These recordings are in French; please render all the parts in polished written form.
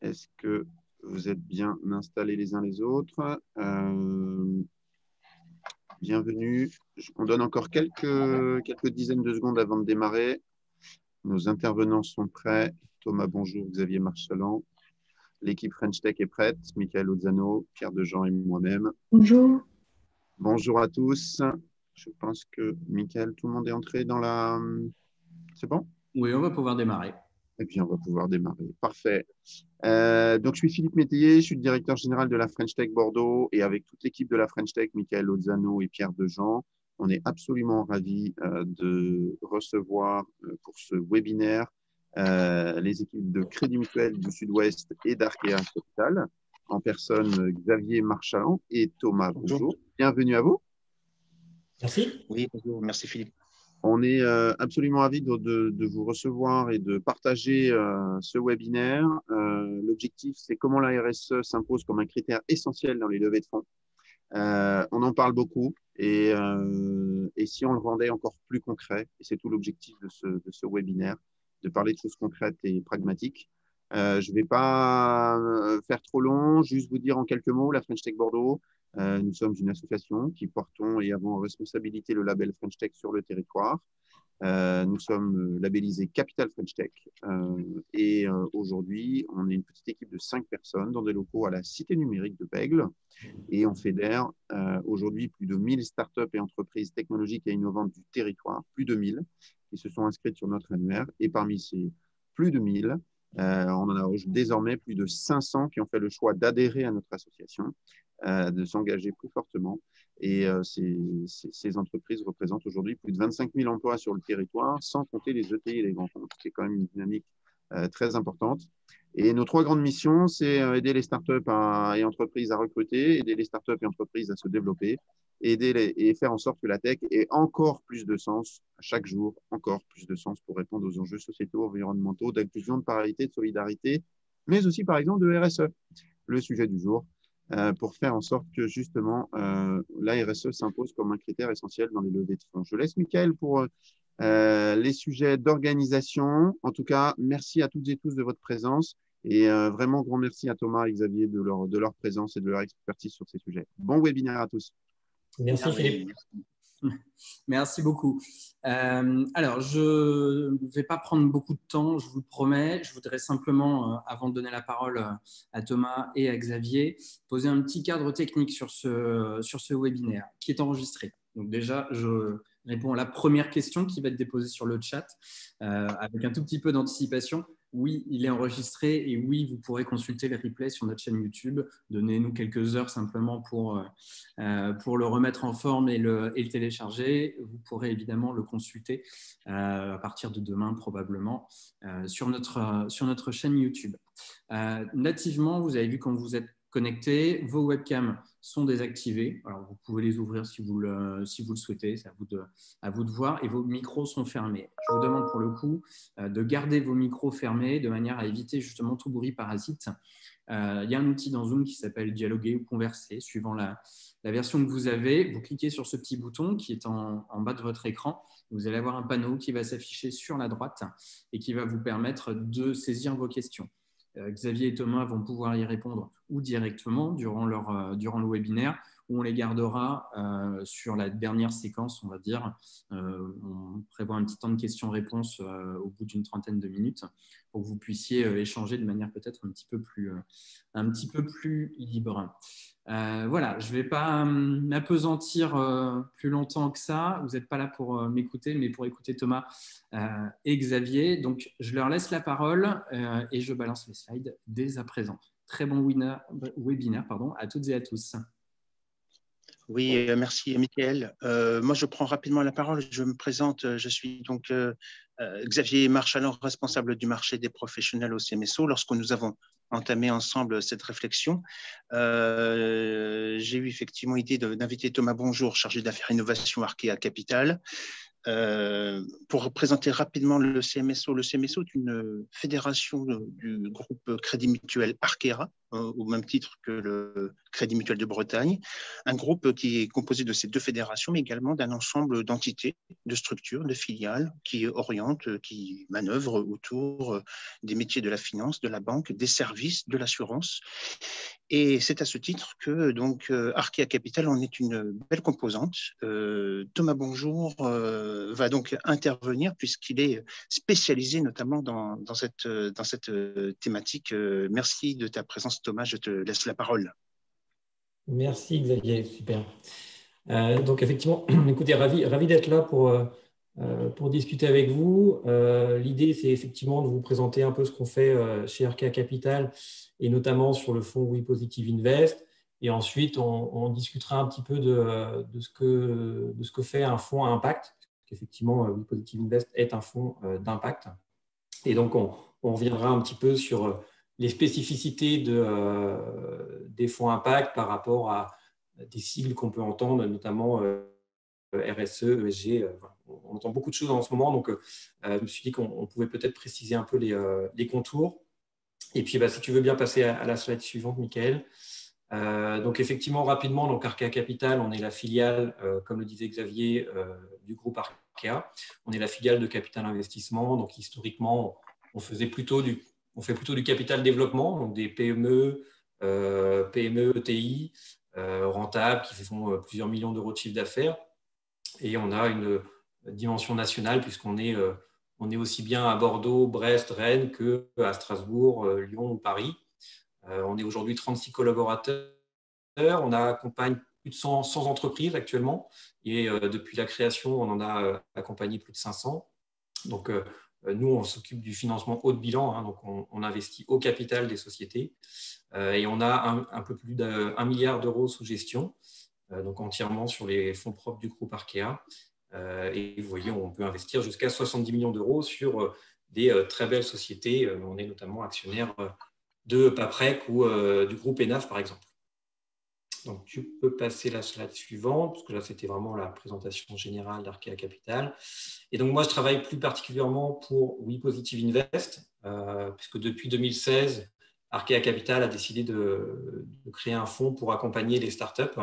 Est-ce que vous êtes bien installés les uns les autres? Bienvenue. On donne encore quelques dizaines de secondes avant de démarrer. Nos intervenants sont prêts. Thomas, bonjour. Xavier Marchalan. L'équipe French Tech est prête. Michael Ozzano, Pierre Dejean et moi-même. Bonjour. Bonjour à tous. Je pense que, Michael, tout le monde est entré dans la... C'est bon? Oui, on va pouvoir démarrer. Et puis, on va pouvoir démarrer. Parfait. Donc, je suis Philippe Métayer, je suis le directeur général de la French Tech Bordeaux et avec toute l'équipe de la French Tech, Michael Ozzano et Pierre Dejean, on est absolument ravis de recevoir pour ce webinaire les équipes de Crédit Mutuel du Sud-Ouest et d'Arkea Capital, en personne Xavier Marchalan et Thomas. Bonjour. Bienvenue à vous. Merci. Oui, bonjour. Merci Philippe. On est absolument ravis de vous recevoir et de partager ce webinaire. L'objectif, c'est comment la RSE s'impose comme un critère essentiel dans les levées de fonds. On en parle beaucoup et si on le rendait encore plus concret, et c'est tout l'objectif de ce webinaire, de parler de choses concrètes et pragmatiques. Je ne vais pas faire trop long, juste vous dire en quelques mots, la French Tech Bordeaux, nous sommes une association qui portons et avons en responsabilité le label French Tech sur le territoire. Nous sommes labellisés Capital French Tech et aujourd'hui, on est une petite équipe de 5 personnes dans des locaux à la Cité numérique de Pègle et on fédère aujourd'hui plus de 1000 startups et entreprises technologiques et innovantes du territoire, plus de 1000 qui se sont inscrites sur notre annuaire et parmi ces plus de 1000, on en a désormais plus de 500 qui ont fait le choix d'adhérer à notre association, de s'engager plus fortement. Et ces entreprises représentent aujourd'hui plus de 25 000 emplois sur le territoire, sans compter les ETI et les grands comptes, qui est quand même une dynamique très importante. Et nos 3 grandes missions, c'est aider les startups et entreprises à recruter, aider les startups et entreprises à se développer, et faire en sorte que la tech ait encore plus de sens, chaque jour, encore plus de sens pour répondre aux enjeux sociétaux, environnementaux, d'inclusion, de parité, de solidarité, mais aussi, par exemple, de RSE, le sujet du jour, pour faire en sorte que, justement, la RSE s'impose comme un critère essentiel dans les levées de fonds. Je laisse Michael pour les sujets d'organisation. En tout cas, merci à toutes et tous de votre présence et vraiment grand merci à Thomas et Xavier de leur présence et de leur expertise sur ces sujets. Bon webinaire à tous. Merci Philippe. Merci beaucoup. Alors, je ne vais pas prendre beaucoup de temps, je vous le promets. Je voudrais simplement, avant de donner la parole à Thomas et à Xavier, poser un petit cadre technique sur ce webinaire qui est enregistré. Donc déjà, je réponds à la première question qui va être déposée sur le chat avec un tout petit peu d'anticipation. Oui, il est enregistré et oui, vous pourrez consulter les replays sur notre chaîne YouTube. Donnez-nous quelques heures simplement pour le remettre en forme et le télécharger. Vous pourrez évidemment le consulter à partir de demain probablement sur notre chaîne YouTube. Nativement, vous avez vu quand vous êtes connectés, vos webcams sont désactivées. Alors, vous pouvez les ouvrir si vous le souhaitez, c'est à vous de voir, et vos micros sont fermés. Je vous demande pour le coup de garder vos micros fermés de manière à éviter justement tout bruit parasite. Il y a un outil dans Zoom qui s'appelle Dialoguer ou Converser, suivant la version que vous avez. Vous cliquez sur ce petit bouton qui est en bas de votre écran. Vous allez avoir un panneau qui va s'afficher sur la droite et qui va vous permettre de saisir vos questions. Xavier et Thomas vont pouvoir y répondre ou directement durant le webinaire, où on les gardera sur la dernière séquence, on va dire. On prévoit un petit temps de questions-réponses au bout d'une trentaine de minutes pour que vous puissiez échanger de manière peut-être un petit peu plus libre. Voilà, je ne vais pas m'apesantir plus longtemps que ça. Vous n'êtes pas là pour m'écouter, mais pour écouter Thomas et Xavier. Donc, je leur laisse la parole et je balance les slides dès à présent. Très bon webinaire à toutes et à tous. Oui, merci Michael. Moi, je prends rapidement la parole. Je me présente. Je suis donc Xavier Marchalan, responsable du marché des professionnels au CMSO. Lorsque nous avons entamé ensemble cette réflexion, j'ai eu effectivement l'idée d'inviter Thomas Bonjour, chargé d'affaires innovation Arkea Capital, Pour présenter rapidement le CMSO est une fédération du groupe Crédit Mutuel Arkéa, au même titre que le Crédit Mutuel de Bretagne, un groupe qui est composé de ces deux fédérations, mais également d'un ensemble d'entités, de structures, de filiales qui orientent, qui manœuvrent autour des métiers de la finance, de la banque, des services, de l'assurance. Et c'est à ce titre que donc Arkéa Capital en est une belle composante. Thomas Bonjour va donc intervenir puisqu'il est spécialisé notamment dans cette thématique. Merci de ta présence, Thomas. Je te laisse la parole. Merci Xavier, super. Donc effectivement, écoutez, ravi d'être là pour discuter avec vous. L'idée, c'est effectivement de vous présenter un peu ce qu'on fait chez Arkéa Capital et notamment sur le fonds We Positive Invest. Et ensuite, on discutera un petit peu de ce que fait un fonds à impact. Effectivement, We Positive Invest est un fonds d'impact. Et donc, on reviendra un petit peu sur les spécificités des fonds impact par rapport à des sigles qu'on peut entendre, notamment RSE, ESG. On entend beaucoup de choses en ce moment, donc je me suis dit qu'on pouvait peut-être préciser un peu les contours. Et puis, si tu veux bien passer à la slide suivante, Michael. Donc, effectivement, rapidement, donc Arkéa Capital, on est la filiale, comme le disait Xavier, du groupe Arkéa. On est la filiale de Capital Investissement. Donc, historiquement, on fait plutôt du capital développement, donc des PME, ETI, rentables, qui font plusieurs millions d'euros de chiffre d'affaires. Et on a une dimension nationale, puisqu'on est aussi bien à Bordeaux, Brest, Rennes qu'à Strasbourg, Lyon ou Paris. On est aujourd'hui 36 collaborateurs. On accompagne plus de 100 entreprises actuellement. Et depuis la création, on en a accompagné plus de 500. Donc, nous, on s'occupe du financement haut de bilan. Hein, donc, on investit au capital des sociétés. Et on a un peu plus d'1 milliard d'euros sous gestion, donc entièrement sur les fonds propres du groupe Arkéa. Et vous voyez, on peut investir jusqu'à 70 millions d'euros sur des très belles sociétés. On est notamment actionnaire de Paprec ou du groupe ENAF, par exemple. Donc, tu peux passer la slide suivante, parce que là, c'était vraiment la présentation générale d'Arkéa Capital. Et donc, moi, je travaille plus particulièrement pour We Positive Invest, puisque depuis 2016, Arkéa Capital a décidé de créer un fonds pour accompagner les startups,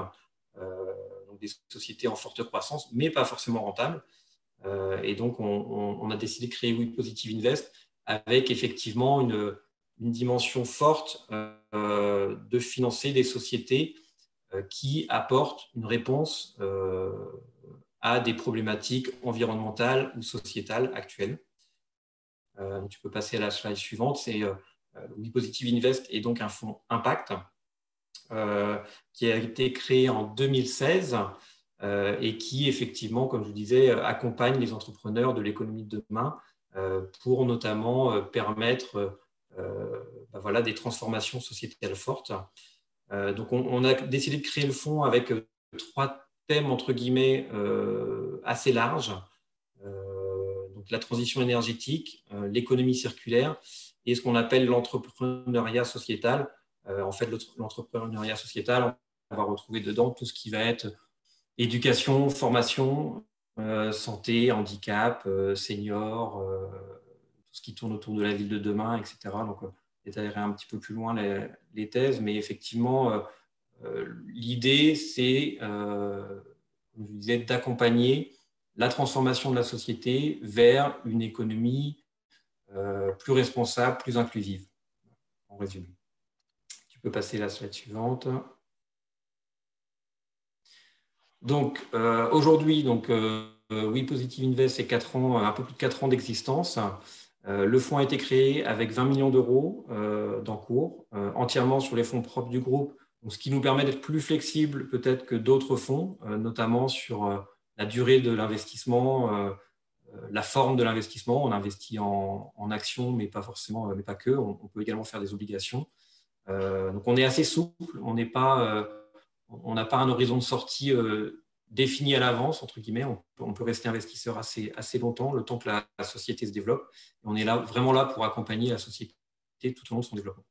donc des sociétés en forte croissance, mais pas forcément rentables. Et donc, on a décidé de créer We Positive Invest avec effectivement une dimension forte de financer des sociétés qui apportent une réponse à des problématiques environnementales ou sociétales actuelles. Tu peux passer à la slide suivante. C'est We Positive Invest est donc un fonds impact qui a été créé en 2016 et qui, effectivement, comme je vous disais, accompagne les entrepreneurs de l'économie de demain pour notamment permettre des transformations sociétales fortes. Donc, on a décidé de créer le fonds avec 3 thèmes, entre guillemets, assez larges. Donc, la transition énergétique, l'économie circulaire et ce qu'on appelle l'entrepreneuriat sociétal. En fait, l'entrepreneuriat sociétal, on va retrouver dedans tout ce qui va être éducation, formation, santé, handicap, seniors, tout ce qui tourne autour de la ville de demain, etc. Donc, détaillerai un petit peu plus loin les thèses, mais effectivement, l'idée, c'est, comme je vous disais, d'accompagner la transformation de la société vers une économie plus responsable, plus inclusive, en résumé. Tu peux passer la slide suivante. Donc, aujourd'hui, We Positive Invest, c'est 4 ans, un peu plus de 4 ans d'existence. Le fonds a été créé avec 20 millions d'euros d'encours, entièrement sur les fonds propres du groupe, donc, ce qui nous permet d'être plus flexible peut-être que d'autres fonds, notamment sur la durée de l'investissement, la forme de l'investissement. On investit en actions, mais pas forcément, mais pas que. On peut également faire des obligations. Donc, on est assez souple. On n'a pas un horizon de sortie défini à l'avance, entre guillemets. On peut rester investisseur assez longtemps, le temps que la société se développe. Et on est vraiment là pour accompagner la société tout au long de son développement.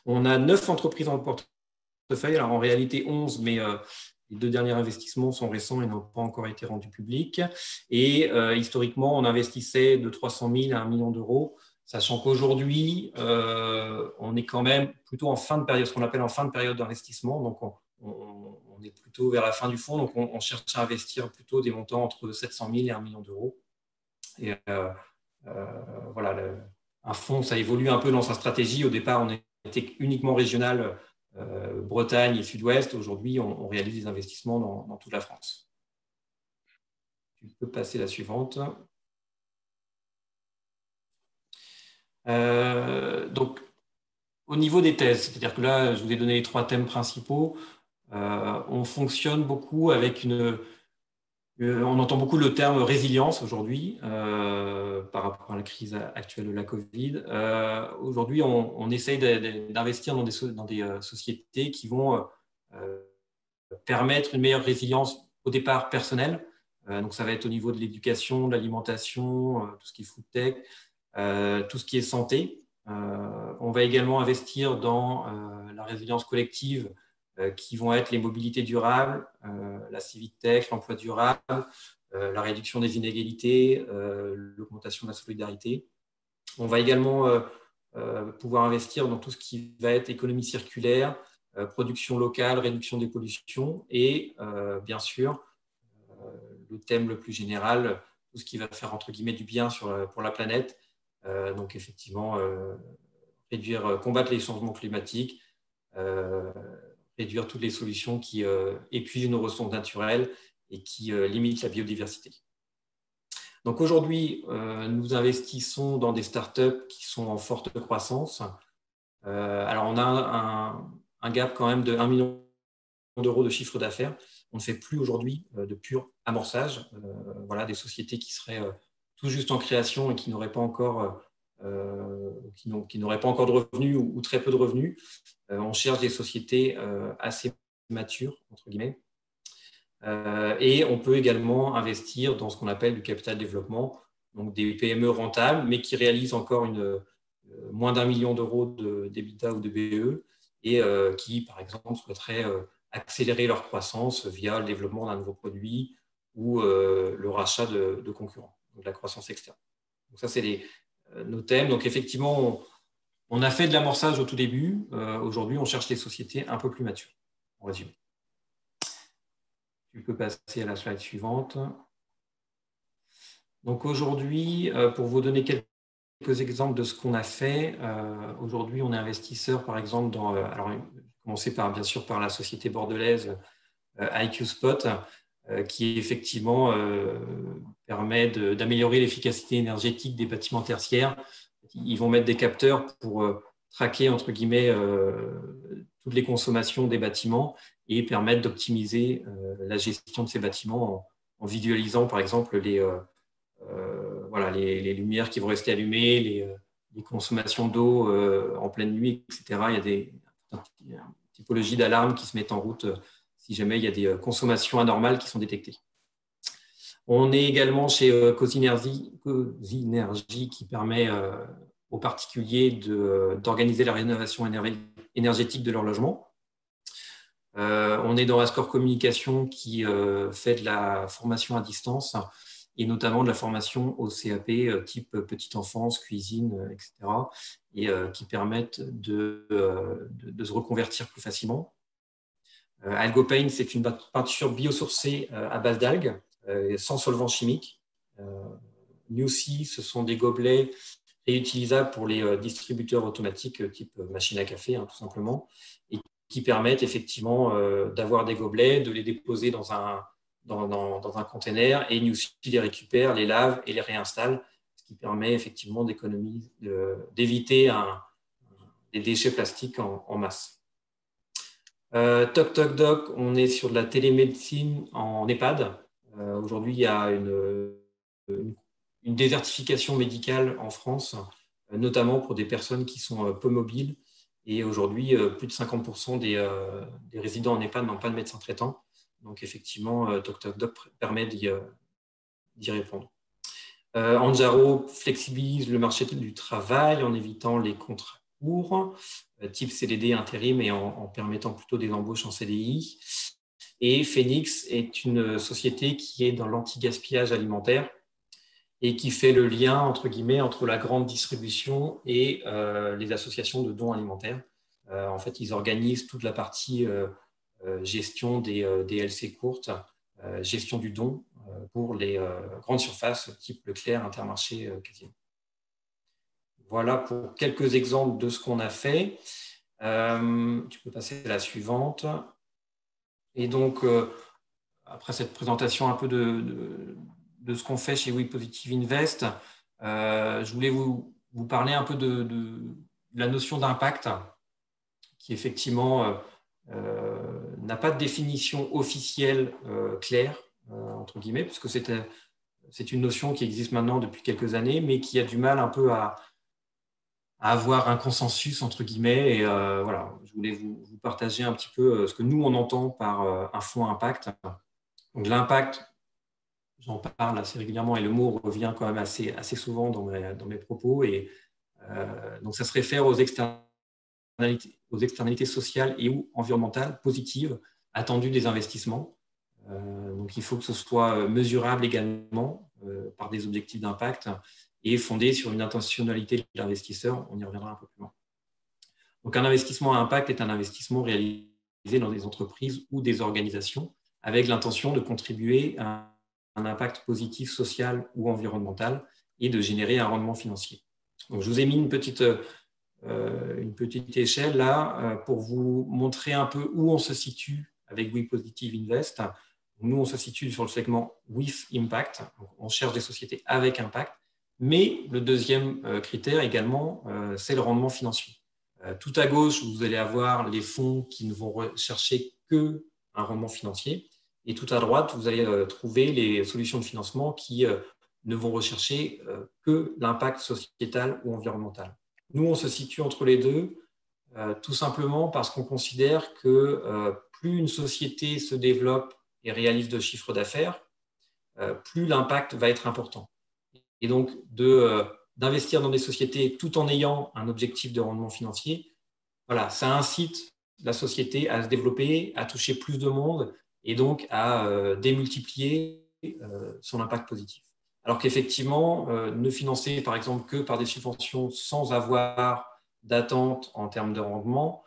On a 9 entreprises dans le portefeuille, alors en réalité 11, mais Les 2 derniers investissements sont récents et n'ont pas encore été rendus publics. Et historiquement, on investissait de 300 000 à 1 million d'euros, sachant qu'aujourd'hui, on est quand même plutôt en fin de période, ce qu'on appelle en fin de période d'investissement. Donc, on est plutôt vers la fin du fonds. Donc, on cherche à investir plutôt des montants entre 700 000 et 1 million d'euros. Et voilà, un fonds, ça évolue un peu dans sa stratégie. Au départ, on était uniquement régional, Bretagne et Sud-Ouest. Aujourd'hui, on réalise des investissements dans toute la France. Tu peux passer la suivante. Donc, au niveau des thèses, c'est-à-dire que là, je vous ai donné les 3 thèmes principaux. On fonctionne beaucoup avec on entend beaucoup le terme résilience aujourd'hui par rapport à la crise actuelle de la Covid. Aujourd'hui, on essaye d'investir dans des sociétés qui vont permettre une meilleure résilience au départ personnelle. Donc, ça va être au niveau de l'éducation, de l'alimentation, tout ce qui est food tech, tout ce qui est santé. On va également investir dans la résilience collective qui vont être les mobilités durables, la civic tech, l'emploi durable, la réduction des inégalités, l'augmentation de la solidarité. On va également pouvoir investir dans tout ce qui va être économie circulaire, production locale, réduction des pollutions et bien sûr, le thème le plus général, tout ce qui va faire entre guillemets du bien pour la planète. Donc effectivement, combattre les changements climatiques, réduire toutes les solutions qui épuisent nos ressources naturelles et qui limitent la biodiversité. Donc aujourd'hui, nous investissons dans des startups qui sont en forte croissance. Alors on a un gap quand même de 1 million d'euros de chiffre d'affaires. On ne fait plus aujourd'hui de pur amorçage. Voilà, des sociétés qui seraient tout juste en création et qui n'auraient pas encore de revenus ou très peu de revenus. On cherche des sociétés assez matures, entre guillemets. Et on peut également investir dans ce qu'on appelle du capital développement, donc des PME rentables, mais qui réalisent encore moins d'1 million d'euros d'EBITDA ou de BE et qui, par exemple, souhaiteraient accélérer leur croissance via le développement d'un nouveau produit ou le rachat de concurrents, donc de la croissance externe. Donc ça, c'est nos thèmes. Donc effectivement, on a fait de l'amorçage au tout début. Aujourd'hui, on cherche des sociétés un peu plus matures, en résumé. Tu peux passer à la slide suivante. Donc aujourd'hui, pour vous donner quelques exemples de ce qu'on a fait, aujourd'hui, on est investisseur, par exemple, alors, je vais commencer bien sûr par la société bordelaise IQ Spot, qui effectivement permet d'améliorer l'efficacité énergétique des bâtiments tertiaires. Ils vont mettre des capteurs pour traquer, entre guillemets, toutes les consommations des bâtiments et permettre d'optimiser la gestion de ces bâtiments en visualisant, par exemple, les lumières qui vont rester allumées, les consommations d'eau en pleine nuit, etc. Il y a des typologies d'alarmes qui se mettent en route si jamais il y a des consommations anormales qui sont détectées. On est également chez Cosinergie qui permet aux particuliers d'organiser la rénovation énergétique de leur logement. On est dans Ascore Communication qui fait de la formation à distance et notamment de la formation au CAP type petite enfance, cuisine, etc. et qui permettent de se reconvertir plus facilement. Algopaint, c'est une peinture biosourcée à base d'algues, sans solvant chimique. Newsea, ce sont des gobelets réutilisables pour les distributeurs automatiques type machine à café, tout simplement, et qui permettent effectivement d'avoir des gobelets, de les déposer dans un container, et Newsea les récupère, les lave et les réinstalle, ce qui permet effectivement d'éviter des déchets plastiques en masse. Toc Toc Doc, on est sur de la télémédecine en EHPAD. Aujourd'hui, il y a une désertification médicale en France, notamment pour des personnes qui sont peu mobiles. Et aujourd'hui, plus de 50% des résidents en EHPAD n'ont pas de médecin traitant. Donc, effectivement, Toc Toc Doc permet d'y répondre. Anjaro flexibilise le marché du travail en évitant les contrats courts, type CDD intérim et en permettant plutôt des embauches en CDI. Et Phoenix est une société qui est dans l'anti-gaspillage alimentaire et qui fait le lien, entre guillemets, entre la grande distribution et les associations de dons alimentaires. En fait, ils organisent toute la partie gestion des LC courtes, gestion du don pour les grandes surfaces type Leclerc, Intermarché, Casino. Voilà pour quelques exemples de ce qu'on a fait. Tu peux passer à la suivante. Et donc, après cette présentation un peu de ce qu'on fait chez We Positive Invest, je voulais vous parler un peu de la notion d'impact qui effectivement n'a pas de définition officielle claire, entre guillemets, puisque c'est une notion qui existe maintenant depuis quelques années, mais qui a du mal un peu à avoir un consensus, entre guillemets. Et voilà, je voulais vous partager un petit peu ce que nous, on entend par un fonds impact. Donc l'impact, j'en parle assez régulièrement et le mot revient quand même assez souvent dans mes propos. Et donc ça se réfère aux externalités sociales et ou environnementales positives attendues des investissements. Donc il faut que ce soit mesurable également par des objectifs d'impact et fondé sur une intentionnalité de l'investisseur. On y reviendra un peu plus loin. Donc un investissement à impact est un investissement réalisé dans des entreprises ou des organisations avec l'intention de contribuer à un impact positif social ou environnemental et de générer un rendement financier. Donc, je vous ai mis une petite échelle là pour vous montrer un peu où on se situe avec We Positive Invest. Nous, on se situe sur le segment With Impact. On cherche des sociétés avec impact. Mais le deuxième critère également, c'est le rendement financier. Tout à gauche, vous allez avoir les fonds qui ne vont rechercher que un rendement financier. Et tout à droite, vous allez trouver les solutions de financement qui ne vont rechercher que l'impact sociétal ou environnemental. Nous, on se situe entre les deux, tout simplement parce qu'on considère que plus une société se développe et réalise de chiffre d'affaires, plus l'impact va être important. Et donc, d'investir dans des sociétés tout en ayant un objectif de rendement financier, voilà, ça incite la société à se développer, à toucher plus de monde et donc à démultiplier son impact positif. Alors qu'effectivement, ne financer par exemple que par des subventions sans avoir d'attente en termes de rendement,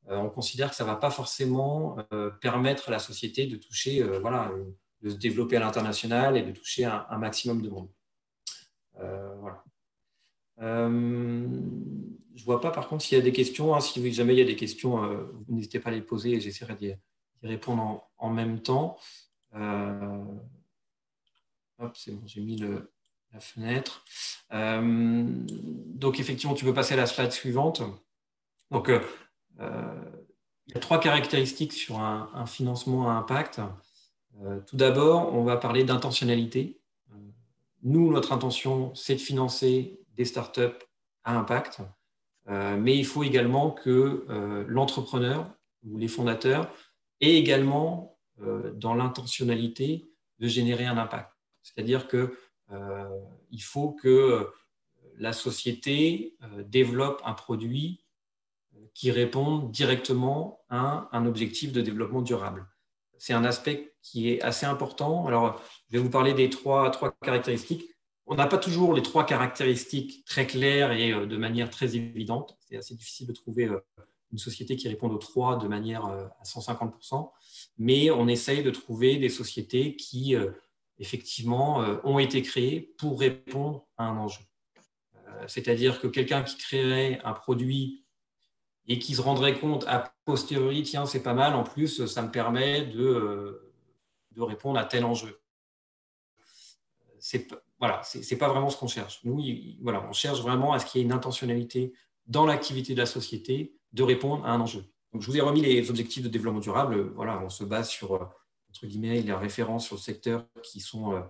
on considère que ça ne va pas forcément permettre à la société de toucher, de se développer à l'international et de toucher un maximum de monde. Voilà. Je ne vois pas par contre s'il y a des questions. Hein. Si jamais il y a des questions, n'hésitez pas à les poser et j'essaierai d'y répondre en même temps. Hop, c'est bon, j'ai mis la fenêtre. Donc effectivement, tu peux passer à la slide suivante. Donc, il y a 3 caractéristiques sur un financement à impact. Tout d'abord, on va parler d'intentionnalité. Nous, notre intention, c'est de financer des startups à impact, mais il faut également que l'entrepreneur ou les fondateurs aient également dans l'intentionnalité de générer un impact. C'est-à-dire qu'il faut que la société développe un produit qui réponde directement à un objectif de développement durable. C'est un aspect qui est assez important. Alors, je vais vous parler des trois caractéristiques. On n'a pas toujours les 3 caractéristiques très claires et de manière très évidente. C'est assez difficile de trouver une société qui réponde aux 3 de manière à 150%. Mais on essaye de trouver des sociétés qui, effectivement, ont été créées pour répondre à un enjeu. C'est-à-dire que quelqu'un qui créerait un produit et qui se rendrait compte a posteriori, tiens, c'est pas mal, en plus, ça me permet de répondre à tel enjeu. C'est pas vraiment ce qu'on cherche. Nous, on cherche vraiment à ce qu'il y ait une intentionnalité dans l'activité de la société de répondre à un enjeu. Donc, je vous ai remis les objectifs de développement durable. Voilà, on se base sur, entre guillemets, les références sur le secteur qui sont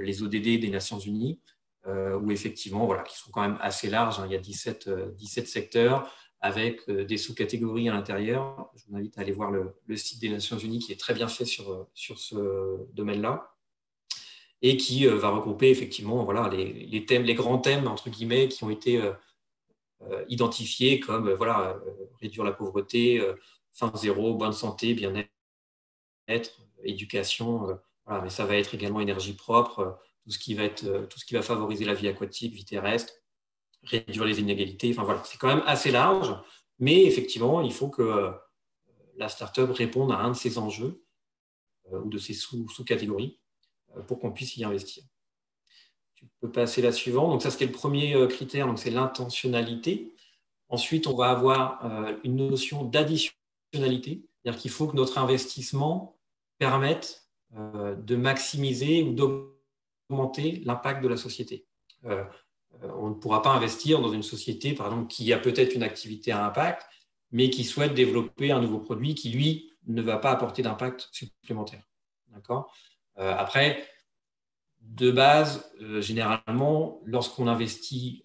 les ODD des Nations Unies, où effectivement, qui sont quand même assez larges. Hein. Il y a 17 secteurs avec des sous-catégories à l'intérieur. Je vous invite à aller voir le site des Nations Unies qui est très bien fait sur ce domaine-là et qui va regrouper effectivement les thèmes, les grands thèmes entre guillemets qui ont été identifiés comme réduire la pauvreté, faim zéro, bonne santé, bien-être, éducation, voilà, mais ça va être également énergie propre, tout ce qui va favoriser la vie aquatique, vie terrestre, réduire les inégalités. Enfin voilà, c'est quand même assez large, mais effectivement, il faut que la start-up réponde à un de ces enjeux ou de ces sous-catégories pour qu'on puisse y investir. Tu peux passer la suivante. Donc ça, c'était le premier critère, donc c'est l'intentionnalité. Ensuite, on va avoir une notion d'additionnalité, c'est-à-dire qu'il faut que notre investissement permette de maximiser ou d'augmenter l'impact de la société. On ne pourra pas investir dans une société, par exemple, qui a peut-être une activité à impact, mais qui souhaite développer un nouveau produit qui, lui, ne va pas apporter d'impact supplémentaire. D'accord ? Après, de base, généralement, lorsqu'on investit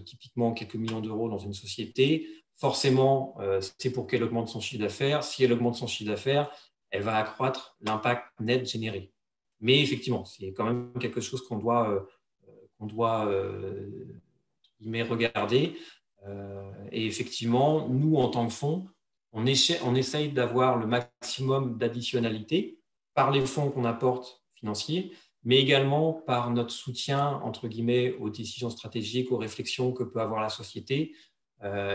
typiquement quelques millions d'euros dans une société, forcément, c'est pour qu'elle augmente son chiffre d'affaires. Si elle augmente son chiffre d'affaires, elle va accroître l'impact net généré. Mais effectivement, c'est quand même quelque chose qu'on doit regarder. Et effectivement, nous, en tant que fonds, on essaye d'avoir le maximum d'additionnalité par les fonds qu'on apporte financiers, mais également par notre soutien, entre guillemets, aux décisions stratégiques, aux réflexions que peut avoir la société.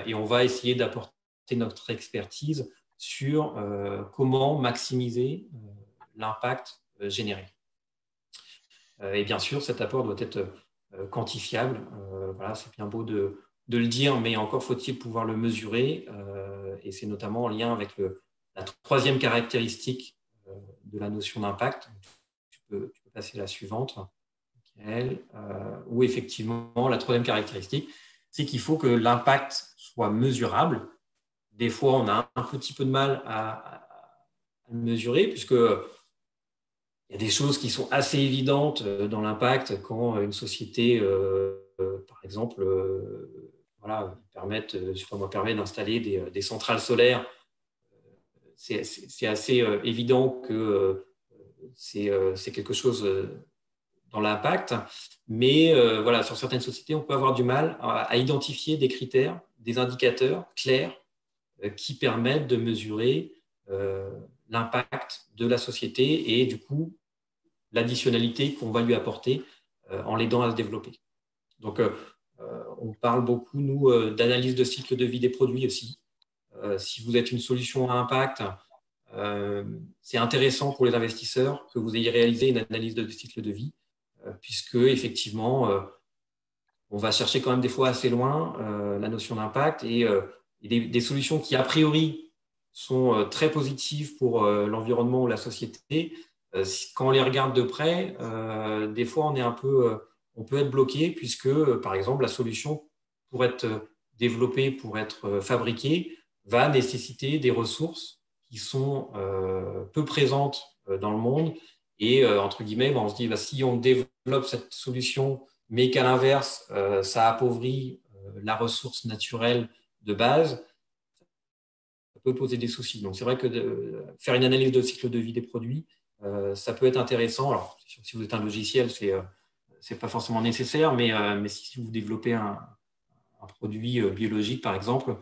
Et on va essayer d'apporter notre expertise sur comment maximiser l'impact généré. Et bien sûr, cet apport doit être quantifiable. Voilà, c'est bien beau de le dire, mais encore faut-il pouvoir le mesurer. Et c'est notamment en lien avec la troisième caractéristique de la notion d'impact. Tu peux passer à la suivante, où effectivement, la troisième caractéristique, c'est qu'il faut que l'impact soit mesurable. Des fois, on a un petit peu de mal à le mesurer, puisque il y a des choses qui sont assez évidentes dans l'impact quand une société, par exemple, voilà, permet d'installer des centrales solaires. C'est assez évident que c'est quelque chose dans l'impact, mais voilà, sur certaines sociétés, on peut avoir du mal à identifier des critères, des indicateurs clairs qui permettent de mesurer l'impact de la société et du coup l'additionnalité qu'on va lui apporter en l'aidant à se développer. Donc, on parle beaucoup, nous, d'analyse de cycle de vie des produits aussi. Si vous êtes une solution à impact, c'est intéressant pour les investisseurs que vous ayez réalisé une analyse de cycle de vie, puisque effectivement, on va chercher quand même des fois assez loin la notion d'impact et des solutions qui, a priori, sont très positives pour l'environnement ou la société. Quand on les regarde de près, des fois, on peut être bloqué puisque, par exemple, la solution, pour être développée, pour être fabriquée, va nécessiter des ressources qui sont peu présentes dans le monde. Et, entre guillemets, on se dit, si on développe cette solution, mais qu'à l'inverse, ça appauvrit la ressource naturelle de base, ça peut poser des soucis. Donc, c'est vrai que faire une analyse de cycle de vie des produits, ça peut être intéressant. Alors, si vous êtes un logiciel, c'est pas forcément nécessaire, mais si vous développez un produit biologique, par exemple,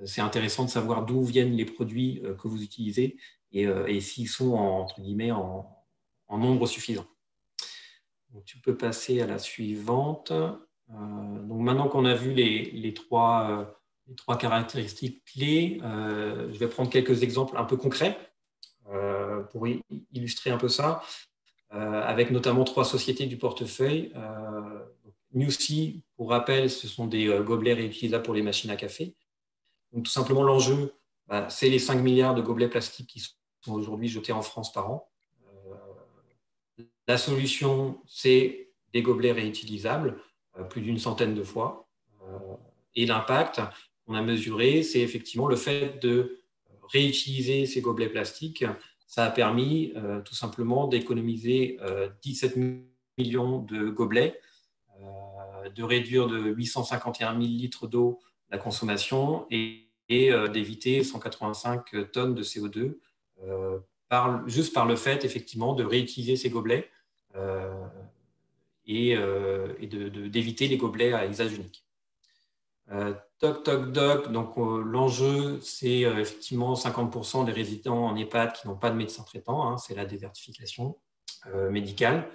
c'est intéressant de savoir d'où viennent les produits que vous utilisez et s'ils sont, entre guillemets, en nombre suffisant. Donc, tu peux passer à la suivante. Donc, maintenant qu'on a vu les trois caractéristiques clés, je vais prendre quelques exemples un peu concrets pour illustrer un peu ça, avec notamment 3 sociétés du portefeuille. Newsea, pour rappel, ce sont des gobelets réutilisables pour les machines à café. Donc, tout simplement, l'enjeu, c'est les 5 milliards de gobelets plastiques qui sont aujourd'hui jetés en France par an. La solution, c'est des gobelets réutilisables, plus d'une centaine de fois. Et l'impact qu'on a mesuré, c'est effectivement le fait de réutiliser ces gobelets plastiques. Ça a permis tout simplement d'économiser 17 millions de gobelets, de réduire de 851 000 litres d'eau la consommation et d'éviter 185 tonnes de CO2 juste par le fait effectivement de réutiliser ces gobelets et d'éviter les gobelets à usage unique. Toc, toc, doc. Donc, l'enjeu, c'est effectivement 50% des résidents en EHPAD qui n'ont pas de médecin traitant. Hein, c'est la désertification médicale.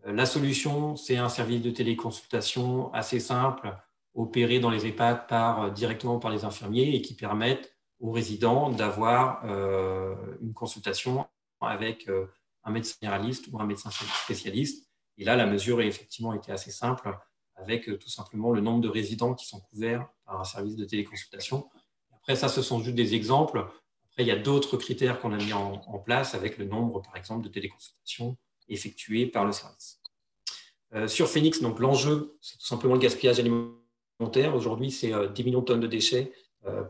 La solution, c'est un service de téléconsultation assez simple, opéré dans les EHPAD directement par les infirmiers et qui permettent aux résidents d'avoir une consultation avec un médecin généraliste ou un médecin spécialiste. Et là, la mesure a effectivement été assez simple, avec tout simplement le nombre de résidents qui sont couverts par un service de téléconsultation. Après, ça, ce sont juste des exemples. Après, il y a d'autres critères qu'on a mis en place avec le nombre, par exemple, de téléconsultations effectuées par le service. Sur Phoenix, donc l'enjeu, c'est tout simplement le gaspillage alimentaire. Aujourd'hui, c'est 10 millions de tonnes de déchets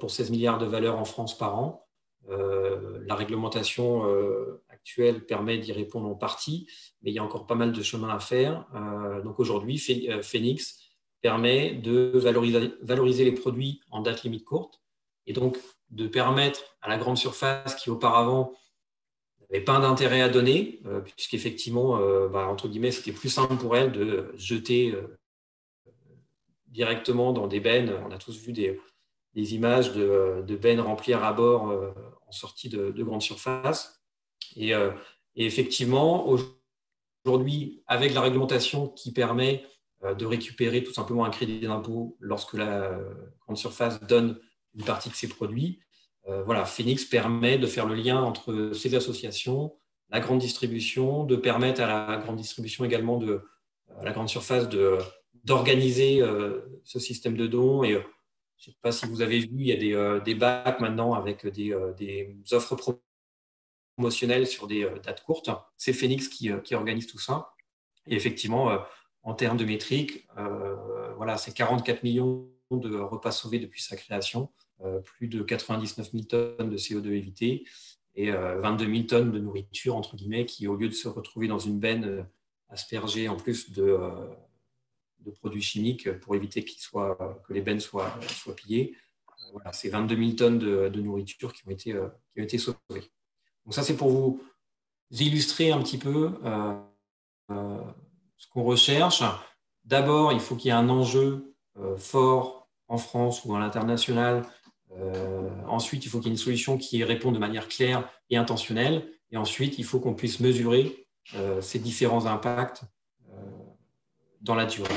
pour 16 milliards de valeur en France par an. La réglementation actuelle permet d'y répondre en partie, mais il y a encore pas mal de chemin à faire. Donc aujourd'hui, Phoenix permet de valoriser les produits en date limite courte et donc de permettre à la grande surface qui auparavant n'avait pas d'intérêt à donner, puisqu'effectivement, entre guillemets, c'était plus simple pour elle de jeter directement dans des bennes. On a tous vu des images de bennes remplies à ras-bord en sortie de grande surface. Et effectivement, aujourd'hui, avec la réglementation qui permet de récupérer tout simplement un crédit d'impôt lorsque la grande surface donne une partie de ses produits, Phoenix permet de faire le lien entre ces associations, la grande distribution, de permettre à la grande distribution également, à la grande surface, d'organiser ce système de dons. Et je ne sais pas si vous avez vu, il y a des bacs maintenant avec des offres promotionnelles sur des dates courtes. C'est Phoenix qui organise tout ça. Et effectivement, en termes de métriques, c'est 44 millions de repas sauvés depuis sa création, plus de 99 000 tonnes de CO2 évitées et 22 000 tonnes de nourriture, entre guillemets, qui, au lieu de se retrouver dans une benne aspergée en plus de produits chimiques pour éviter que les bennes soient pillées, c'est 22 000 tonnes de nourriture qui ont été sauvées. Donc ça, c'est pour vous illustrer un petit peu ce qu'on recherche. D'abord, il faut qu'il y ait un enjeu fort en France ou à l'international. Ensuite, il faut qu'il y ait une solution qui réponde de manière claire et intentionnelle. Et ensuite, il faut qu'on puisse mesurer ces différents impacts dans la durée.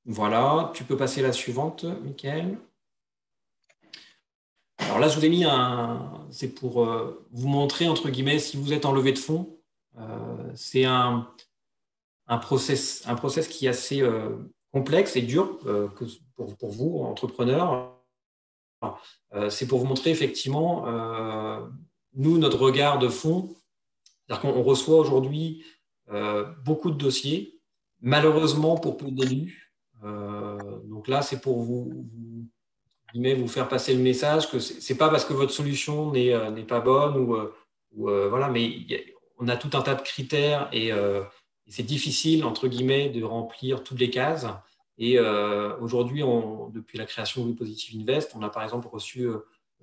Voilà, tu peux passer à la suivante, Mickaël. Alors là, je vous ai mis c'est pour vous montrer, entre guillemets, si vous êtes en levée de fonds, c'est un process qui est assez complexe et dur pour vous, entrepreneurs. C'est pour vous montrer, effectivement, nous, notre regard de fond, c'est-à-dire qu'on reçoit aujourd'hui beaucoup de dossiers, malheureusement pour peu d'élus. Donc là, c'est pour vous faire passer le message que ce n'est pas parce que votre solution n'est pas bonne mais on a tout un tas de critères et c'est difficile, entre guillemets, de remplir toutes les cases. Et aujourd'hui, depuis la création de We Positive Invest, on a par exemple reçu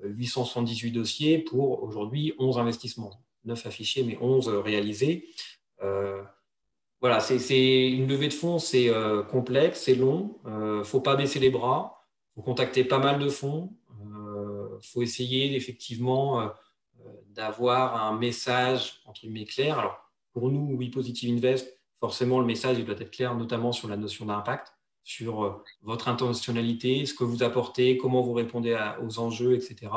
878 dossiers pour aujourd'hui 11 investissements, 9 affichés, mais 11 réalisés. C'est une levée de fonds, c'est complexe, c'est long, il ne faut pas baisser les bras, il faut contacter pas mal de fonds, il faut essayer effectivement d'avoir un message entre guillemets clair. Alors, pour nous, We Positive Invest, forcément, le message il doit être clair, notamment sur la notion d'impact, sur votre intentionnalité, ce que vous apportez, comment vous répondez aux enjeux, etc.,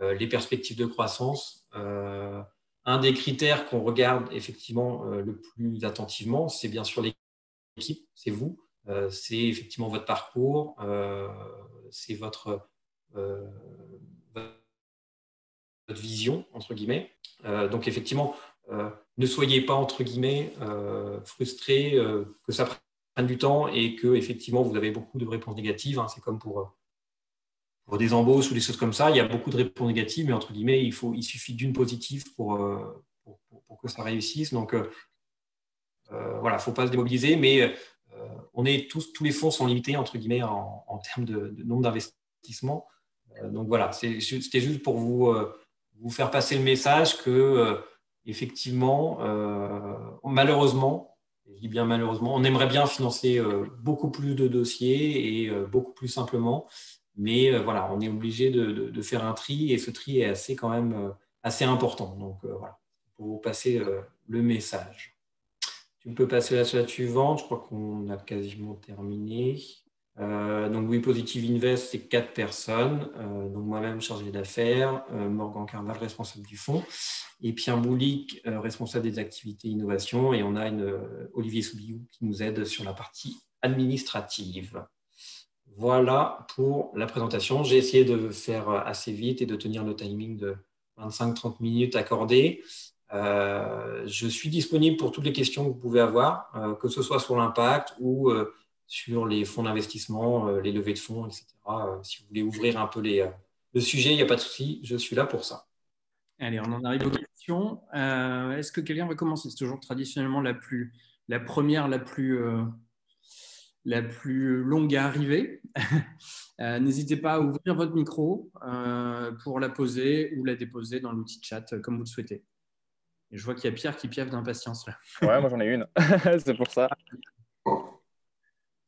les perspectives de croissance. Un des critères qu'on regarde effectivement le plus attentivement, c'est bien sûr l'équipe, c'est vous, c'est effectivement votre parcours, c'est votre vision, entre guillemets. Donc effectivement, ne soyez pas, entre guillemets, frustrés que ça prenne du temps et que effectivement vous avez beaucoup de réponses négatives. Hein. C'est comme pour des embauches ou des choses comme ça, il y a beaucoup de réponses négatives, mais entre guillemets, il suffit d'une positive pour que ça réussisse. Donc, il ne faut pas se démobiliser, mais tous les fonds sont limités, entre guillemets, en termes de nombre d'investissements. Donc, voilà, c'était juste pour vous faire passer le message que, effectivement, malheureusement, je dis bien malheureusement. On aimerait bien financer beaucoup plus de dossiers et beaucoup plus simplement. Mais voilà, on est obligé de faire un tri et ce tri est assez, quand même assez important. Donc voilà, pour vous passer le message. Tu peux passer à la slide suivante. Je crois qu'on a quasiment terminé. Donc, oui, Positive Invest, c'est 4 personnes. Donc, moi-même, chargé d'affaires, Morgan Carval, responsable du fonds, et Pierre Boulic, responsable des activités innovation. Et on a Olivier Soubiou qui nous aide sur la partie administrative. Voilà pour la présentation. J'ai essayé de faire assez vite et de tenir le timing de 25-30 minutes accordé. Je suis disponible pour toutes les questions que vous pouvez avoir, que ce soit sur l'impact ou sur les fonds d'investissement, les levées de fonds, etc. Si vous voulez ouvrir un peu le sujet, il n'y a pas de souci, je suis là pour ça. Allez, on en arrive aux questions. Est-ce que quelqu'un va commencer? C'est toujours traditionnellement la première, la plus longue à arriver. N'hésitez pas à ouvrir votre micro pour la poser ou la déposer dans l'outil chat comme vous le souhaitez. Et je vois qu'il y a Pierre qui piaffe d'impatience là. Ouais, moi j'en ai une. C'est pour ça.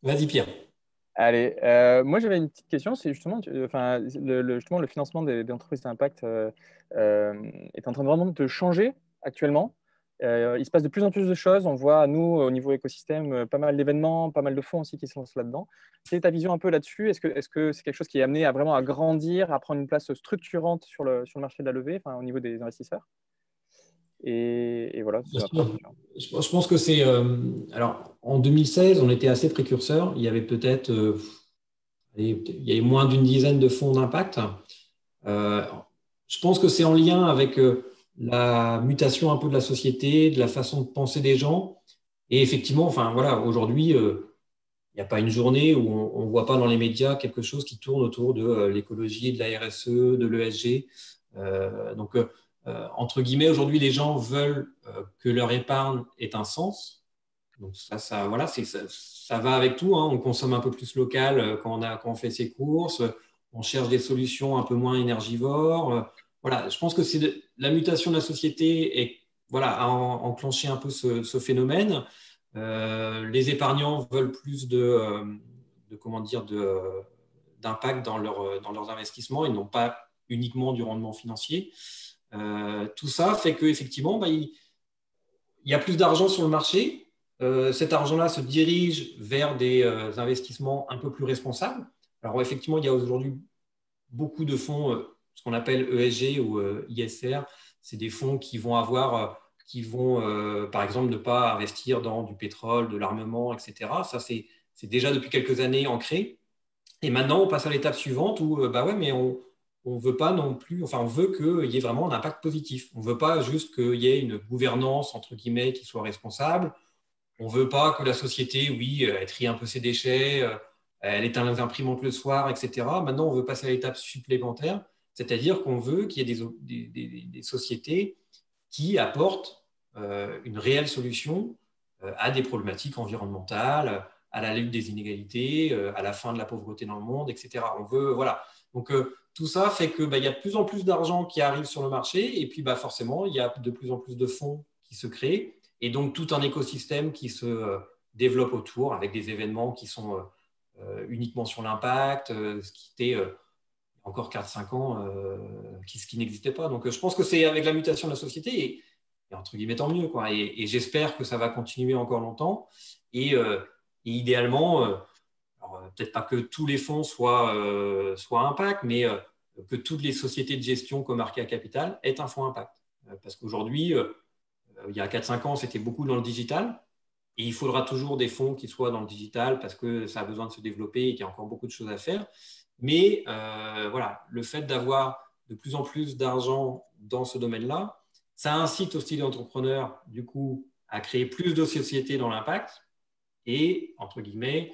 Vas-y Pierre. Allez, moi j'avais une petite question, c'est justement, justement le financement des entreprises d'impact est en train de vraiment de changer actuellement. Il se passe de plus en plus de choses. On voit, nous, au niveau écosystème, pas mal d'événements, pas mal de fonds aussi qui se lancent là-dedans. Quelle est ta vision un peu là-dessus? Est-ce que c'est quelque chose qui est amené à vraiment à grandir, à prendre une place structurante sur le marché de la levée, au niveau des investisseurs? Et voilà, c'est ma première question. Je pense que c'est… alors, en 2016, on était assez précurseurs. Il y avait peut-être il y avait moins d'une dizaine de fonds d'impact. Je pense que c'est en lien avec la mutation un peu de la société, de la façon de penser des gens. Et effectivement, voilà, aujourd'hui, il n'y a pas une journée où on ne voit pas dans les médias quelque chose qui tourne autour de l'écologie, de la RSE, de l'ESG. Entre guillemets, aujourd'hui, les gens veulent que leur épargne ait un sens. Donc voilà, ça va avec tout. Hein. On consomme un peu plus local quand on fait ses courses. On cherche des solutions un peu moins énergivores. Voilà, je pense que c'est la mutation de la société et voilà, a enclenché un peu ce phénomène. Les épargnants veulent plus d'impact dans leurs investissements et non pas uniquement du rendement financier. Tout ça fait qu'effectivement, il y a plus d'argent sur le marché. Cet argent-là se dirige vers des investissements un peu plus responsables. Alors effectivement, il y a aujourd'hui beaucoup de fonds, ce qu'on appelle ESG ou ISR. C'est des fonds qui vont par exemple, ne pas investir dans du pétrole, de l'armement, etc. Ça, c'est déjà depuis quelques années ancré. Et maintenant, on passe à l'étape suivante où, mais on veut pas non plus, on veut qu'il y ait vraiment un impact positif. On ne veut pas juste qu'il y ait une gouvernance, entre guillemets, qui soit responsable. On ne veut pas que la société, oui, elle trie un peu ses déchets, elle éteint les imprimantes le soir, etc. Maintenant, on veut passer à l'étape supplémentaire, c'est-à-dire qu'on veut qu'il y ait des sociétés qui apportent une réelle solution à des problématiques environnementales, à la lutte des inégalités, à la fin de la pauvreté dans le monde, etc. On veut, voilà. Donc, tout ça fait qu'il y a de plus en plus d'argent qui arrive sur le marché et puis forcément, il y a de plus en plus de fonds qui se créent et donc tout un écosystème qui se développe autour avec des événements qui sont uniquement sur l'impact, ce qui était encore 4-5 ans, ce qui n'existait pas. Donc, je pense que c'est avec la mutation de la société et entre guillemets, tant mieux, quoi. Et j'espère que ça va continuer encore longtemps. Et idéalement, peut-être pas que tous les fonds soient impact, mais que toutes les sociétés de gestion comme Arkéa Capital aient un fonds impact. Parce qu'aujourd'hui, il y a 4-5 ans, c'était beaucoup dans le digital. Et il faudra toujours des fonds qui soient dans le digital parce que ça a besoin de se développer et qu'il y a encore beaucoup de choses à faire. Mais voilà, le fait d'avoir de plus en plus d'argent dans ce domaine-là, ça incite aussi les entrepreneurs, du coup, à créer plus de sociétés dans l'impact. Et, entre guillemets,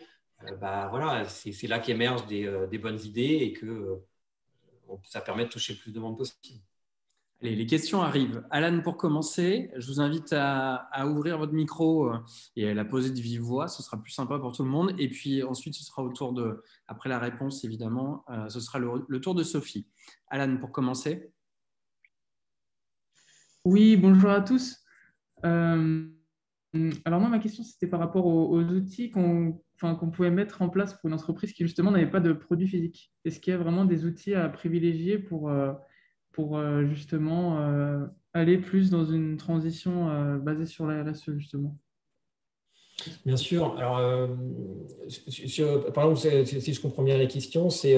voilà, c'est là qu'émergent des bonnes idées et que ça permet de toucher le plus de monde possible. Allez, les questions arrivent. Alan, pour commencer, je vous invite à ouvrir votre micro et à la poser de vive voix. Ce sera plus sympa pour tout le monde. Et puis ensuite, ce sera après la réponse, évidemment, ce sera le tour de Sophie. Alan, pour commencer. Oui, bonjour à tous. alors moi, ma question, c'était par rapport aux outils qu'on pouvait mettre en place pour une entreprise qui, justement, n'avait pas de produit physique. Est-ce qu'il y a vraiment des outils à privilégier pour justement, aller plus dans une transition basée sur la RSE, justement? Bien sûr. Alors, par exemple, si je comprends bien la question, c'est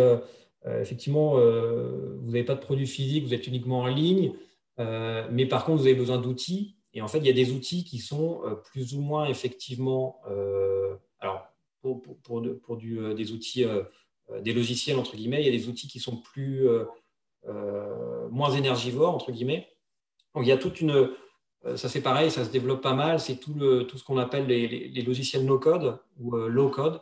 effectivement, vous n'avez pas de produit physique, vous êtes uniquement en ligne, mais par contre, vous avez besoin d'outils. Et en fait, il y a des outils qui sont plus ou moins effectivement, alors des outils, des logiciels, entre guillemets, il y a des outils qui sont moins énergivores, entre guillemets. Donc, il y a toute une... Ça, c'est pareil, ça se développe pas mal. C'est tout ce qu'on appelle les logiciels no-code ou low-code,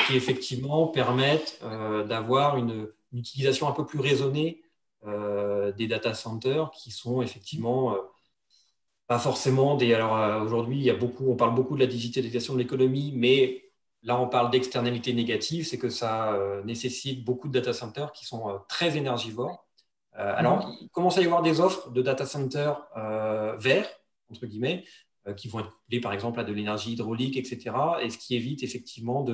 qui effectivement permettent d'avoir une utilisation un peu plus raisonnée des data centers, qui sont effectivement pas forcément des... Alors aujourd'hui, on parle beaucoup de la digitalisation de l'économie, mais là, on parle d'externalités négatives, c'est que ça nécessite beaucoup de data centers qui sont très énergivores. Alors, il commence à y avoir des offres de data centers verts, entre guillemets, qui vont être couplés, par exemple, à de l'énergie hydraulique, etc. Et ce qui évite effectivement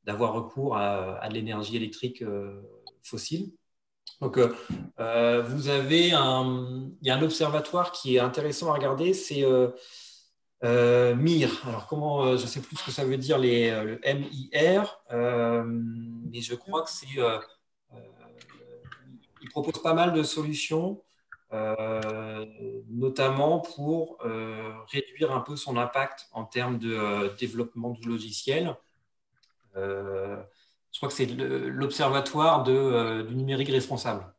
d'avoir recours à de l'énergie électrique fossile. Donc, il y a un observatoire qui est intéressant à regarder, c'est MIR. Alors, je ne sais plus ce que ça veut dire, le MIR, mais je crois que c'est... il propose pas mal de solutions, notamment pour réduire un peu son impact en termes de développement du logiciel. Je crois que c'est l'Observatoire du numérique responsable.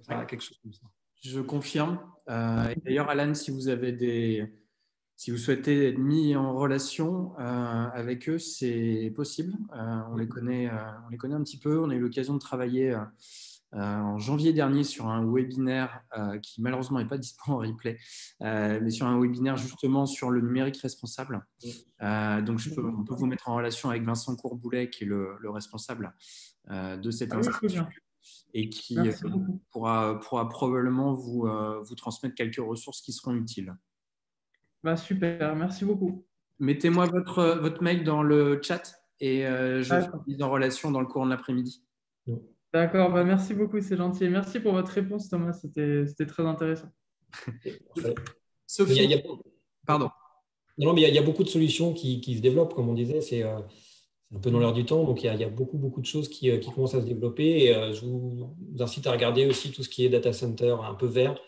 Ça, quelque chose comme ça. Je confirme. Et d'ailleurs, Alan, si vous souhaitez être mis en relation avec eux, c'est possible. On les connaît un petit peu. On a eu l'occasion de travailler en janvier dernier sur un webinaire qui malheureusement n'est pas disponible en replay, mais sur un webinaire justement sur le numérique responsable. Donc, on peut vous mettre en relation avec Vincent Courboulet, qui est le responsable de cette institution et qui pourra probablement vous transmettre quelques ressources qui seront utiles. Super, merci beaucoup. Mettez-moi votre mail dans le chat et je vous mise en relation dans le cours de l'après-midi. D'accord, merci beaucoup, c'est gentil. Et merci pour votre réponse, Thomas, c'était très intéressant. Sophie, pardon. Non, mais il y a beaucoup de solutions qui se développent, comme on disait, c'est un peu dans l'air du temps, donc il y a beaucoup de choses qui commencent à se développer. Et je vous incite à regarder aussi tout ce qui est data center un peu vert.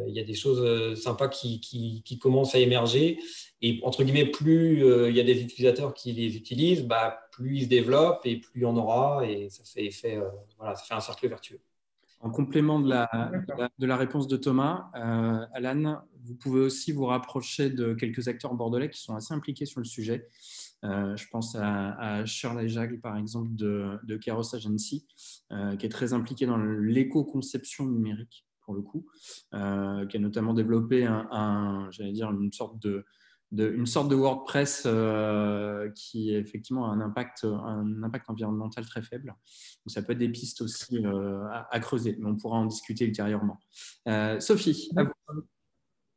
Il y a des choses sympas qui commencent à émerger. Et entre guillemets, plus il y a des utilisateurs qui les utilisent, plus ils se développent et plus il y en aura. Et ça fait ça fait un cercle vertueux. En complément de la réponse de Thomas, Alan, vous pouvez aussi vous rapprocher de quelques acteurs bordelais qui sont assez impliqués sur le sujet. Je pense à Shirley Jagle, par exemple, de Keros Agency, qui est très impliqué dans l'éco-conception numérique, pour le coup, qui a notamment développé une sorte de WordPress qui effectivement a un impact environnemental très faible. Donc, ça peut être des pistes aussi à creuser, mais on pourra en discuter ultérieurement. Sophie, à vous.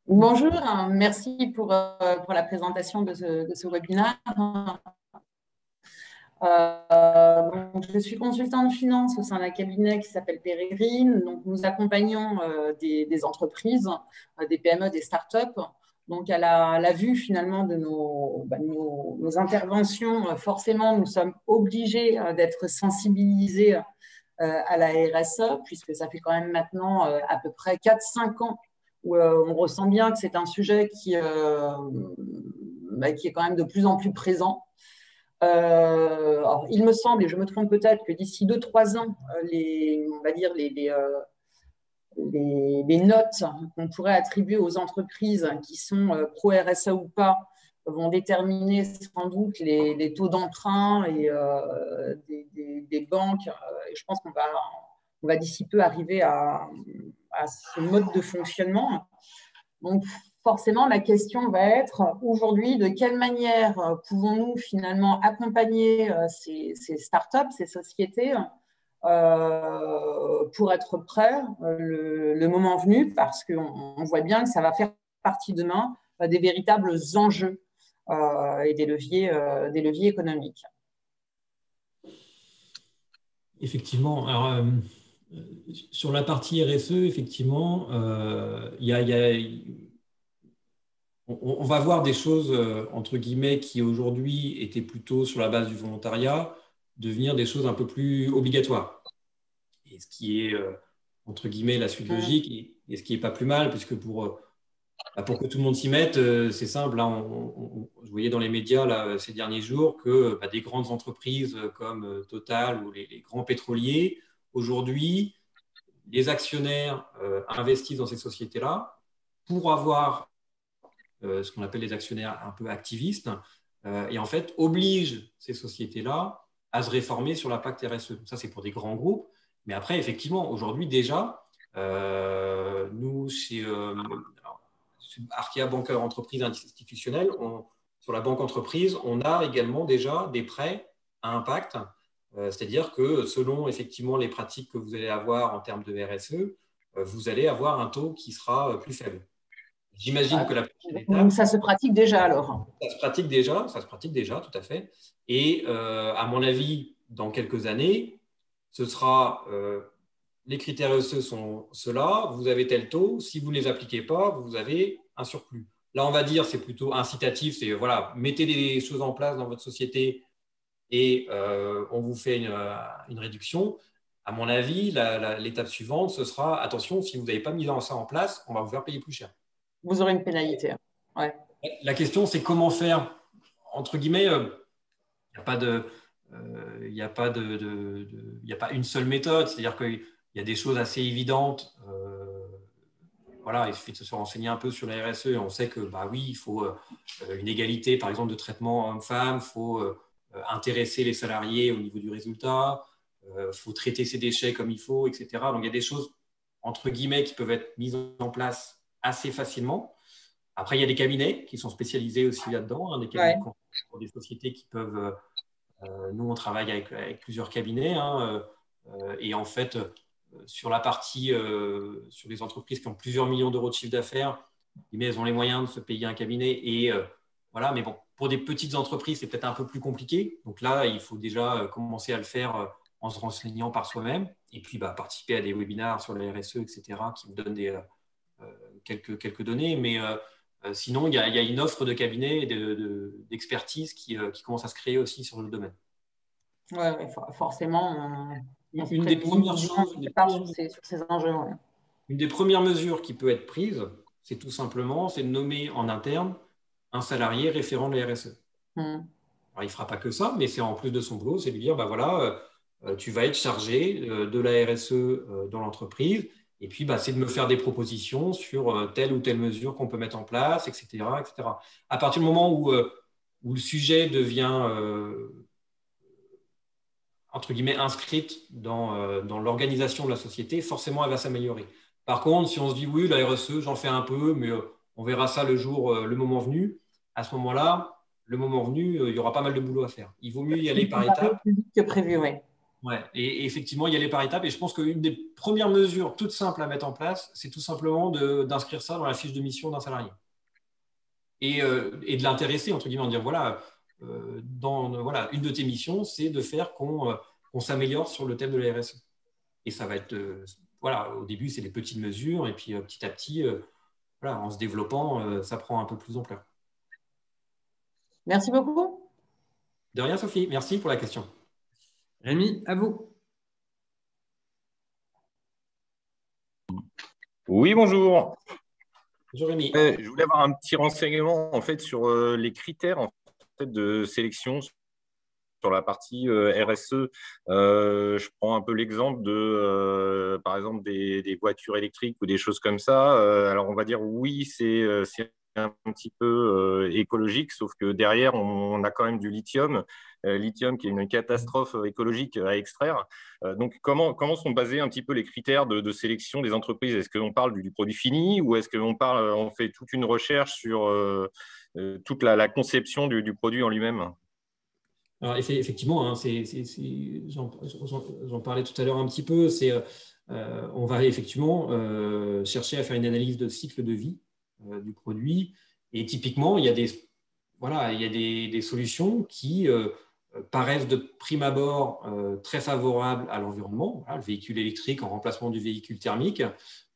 Bonjour, merci pour la présentation de ce webinaire. Je suis consultante finance au sein d'un cabinet qui s'appelle Peregrine. Donc, nous accompagnons des entreprises, des PME, des startups. Donc, à la vue finalement de nos interventions, forcément, nous sommes obligés d'être sensibilisés à la RSE, puisque ça fait quand même maintenant à peu près 4-5 ans où on ressent bien que c'est un sujet qui est quand même de plus en plus présent. Alors, il me semble, et je me trompe peut-être, que d'ici 2-3 ans, les notes qu'on pourrait attribuer aux entreprises qui sont pro-RSE ou pas vont déterminer sans doute les taux d'emprunt et des banques. Et je pense qu'on va d'ici peu arriver à ce mode de fonctionnement. Donc, forcément, la question va être aujourd'hui, de quelle manière pouvons-nous finalement accompagner ces startups, ces sociétés pour être prêts le moment venu, parce qu'on voit bien que ça va faire partie demain des véritables enjeux et des leviers économiques. Effectivement. Alors, sur la partie RSE, effectivement, on va voir des choses, entre guillemets, qui aujourd'hui étaient plutôt sur la base du volontariat, devenir des choses un peu plus obligatoires. Et ce qui est, entre guillemets, la suite logique, et ce qui n'est pas plus mal, puisque pour que tout le monde s'y mette, c'est simple. Là, je voyais dans les médias là, ces derniers jours que des grandes entreprises comme Total ou les grands pétroliers, aujourd'hui, les actionnaires investissent dans ces sociétés-là pour avoir ce qu'on appelle les actionnaires un peu activistes et en fait obligent ces sociétés-là à se réformer sur l'impact RSE. Ça, c'est pour des grands groupes. Mais après, effectivement, aujourd'hui déjà, nous, chez Arkéa Banqueur Entreprise Institutionnelle, sur la banque entreprise, on a également déjà des prêts à impact. C'est-à-dire que selon effectivement les pratiques que vous allez avoir en termes de RSE, vous allez avoir un taux qui sera plus faible. J'imagine que la prochaine étape… Ça se pratique déjà alors. Ça se pratique déjà, tout à fait. Et à mon avis, dans quelques années, ce sera… les critères RSE sont ceux-là, vous avez tel taux, si vous ne les appliquez pas, vous avez un surplus. Là, on va dire c'est plutôt incitatif, c'est voilà, mettez des choses en place dans votre société et on vous fait une réduction. À mon avis, l'étape suivante, ce sera attention, si vous n'avez pas mis ça en place, on va vous faire payer plus cher. Vous aurez une pénalité. Ouais. La question, c'est comment faire, entre guillemets, il n'y a pas une seule méthode, c'est-à-dire qu'il y a des choses assez évidentes. Voilà, il suffit de se renseigner un peu sur la RSE et on sait que oui, il faut une égalité, par exemple, de traitement homme-femme, il faut intéresser les salariés au niveau du résultat, il faut traiter ses déchets comme il faut, etc. Donc, il y a des choses, entre guillemets, qui peuvent être mises en place assez facilement. Après, il y a des cabinets qui sont spécialisés aussi là-dedans, des cabinets pour des sociétés qui peuvent… nous, on travaille avec plusieurs cabinets et en fait… sur la partie, sur les entreprises qui ont plusieurs millions d'euros de chiffre d'affaires, mais elles ont les moyens de se payer un cabinet. Et voilà, mais bon, pour des petites entreprises, c'est peut-être un peu plus compliqué. Donc là, il faut déjà commencer à le faire en se renseignant par soi-même. Et puis, participer à des webinaires sur la RSE, etc., qui vous donnent quelques données. Mais sinon, il y a une offre de cabinets et d'expertise qui commence à se créer aussi sur le domaine. Oui, forcément. Une des premières choses, sur ces enjeux. Une des premières mesures qui peut être prise, c'est tout simplement de nommer en interne un salarié référent de la RSE. Alors, il ne fera pas que ça, mais c'est en plus de son boulot, c'est de lui dire, voilà, tu vas être chargé de la RSE dans l'entreprise, et puis c'est de me faire des propositions sur telle ou telle mesure qu'on peut mettre en place, etc., etc. À partir du moment où le sujet devient… entre guillemets, inscrite dans l'organisation de la société, forcément, elle va s'améliorer. Par contre, si on se dit, oui, la RSE, j'en fais un peu, mais on verra ça le moment venu, à ce moment-là, le moment venu, il y aura pas mal de boulot à faire. Il vaut mieux y aller par étapes. Plus vite que prévu, oui. Ouais, et effectivement, y aller par étapes. Et je pense qu'une des premières mesures toutes simples à mettre en place, c'est tout simplement d'inscrire ça dans la fiche de mission d'un salarié. Et de l'intéresser, entre guillemets, en dire, voilà… une de tes missions, c'est de faire qu'on s'améliore sur le thème de la RSE. Et ça va être, au début, c'est des petites mesures, et puis petit à petit, en se développant, ça prend un peu plus d'ampleur. Merci beaucoup. De rien, Sophie. Merci pour la question. Rémi, à vous. Oui, bonjour. Bonjour, Rémi. Je voulais avoir un petit renseignement en fait, sur les critères de sélection sur la partie RSE. Je prends un peu l'exemple de, par exemple, des voitures électriques ou des choses comme ça. Alors, on va dire oui, c'est un petit peu écologique, sauf que derrière, on a quand même du lithium. Lithium qui est une catastrophe écologique à extraire. Donc, comment sont basés un petit peu les critères de sélection des entreprises? Est-ce qu'on parle du produit fini ou est-ce on fait toute une recherche sur toute la conception du produit en lui-même? Alors, effectivement, j'en parlais tout à l'heure un petit peu, on va effectivement chercher à faire une analyse de cycle de vie du produit Et typiquement, il y a des solutions qui paraissent de prime abord très favorables à l'environnement, voilà, le véhicule électrique en remplacement du véhicule thermique.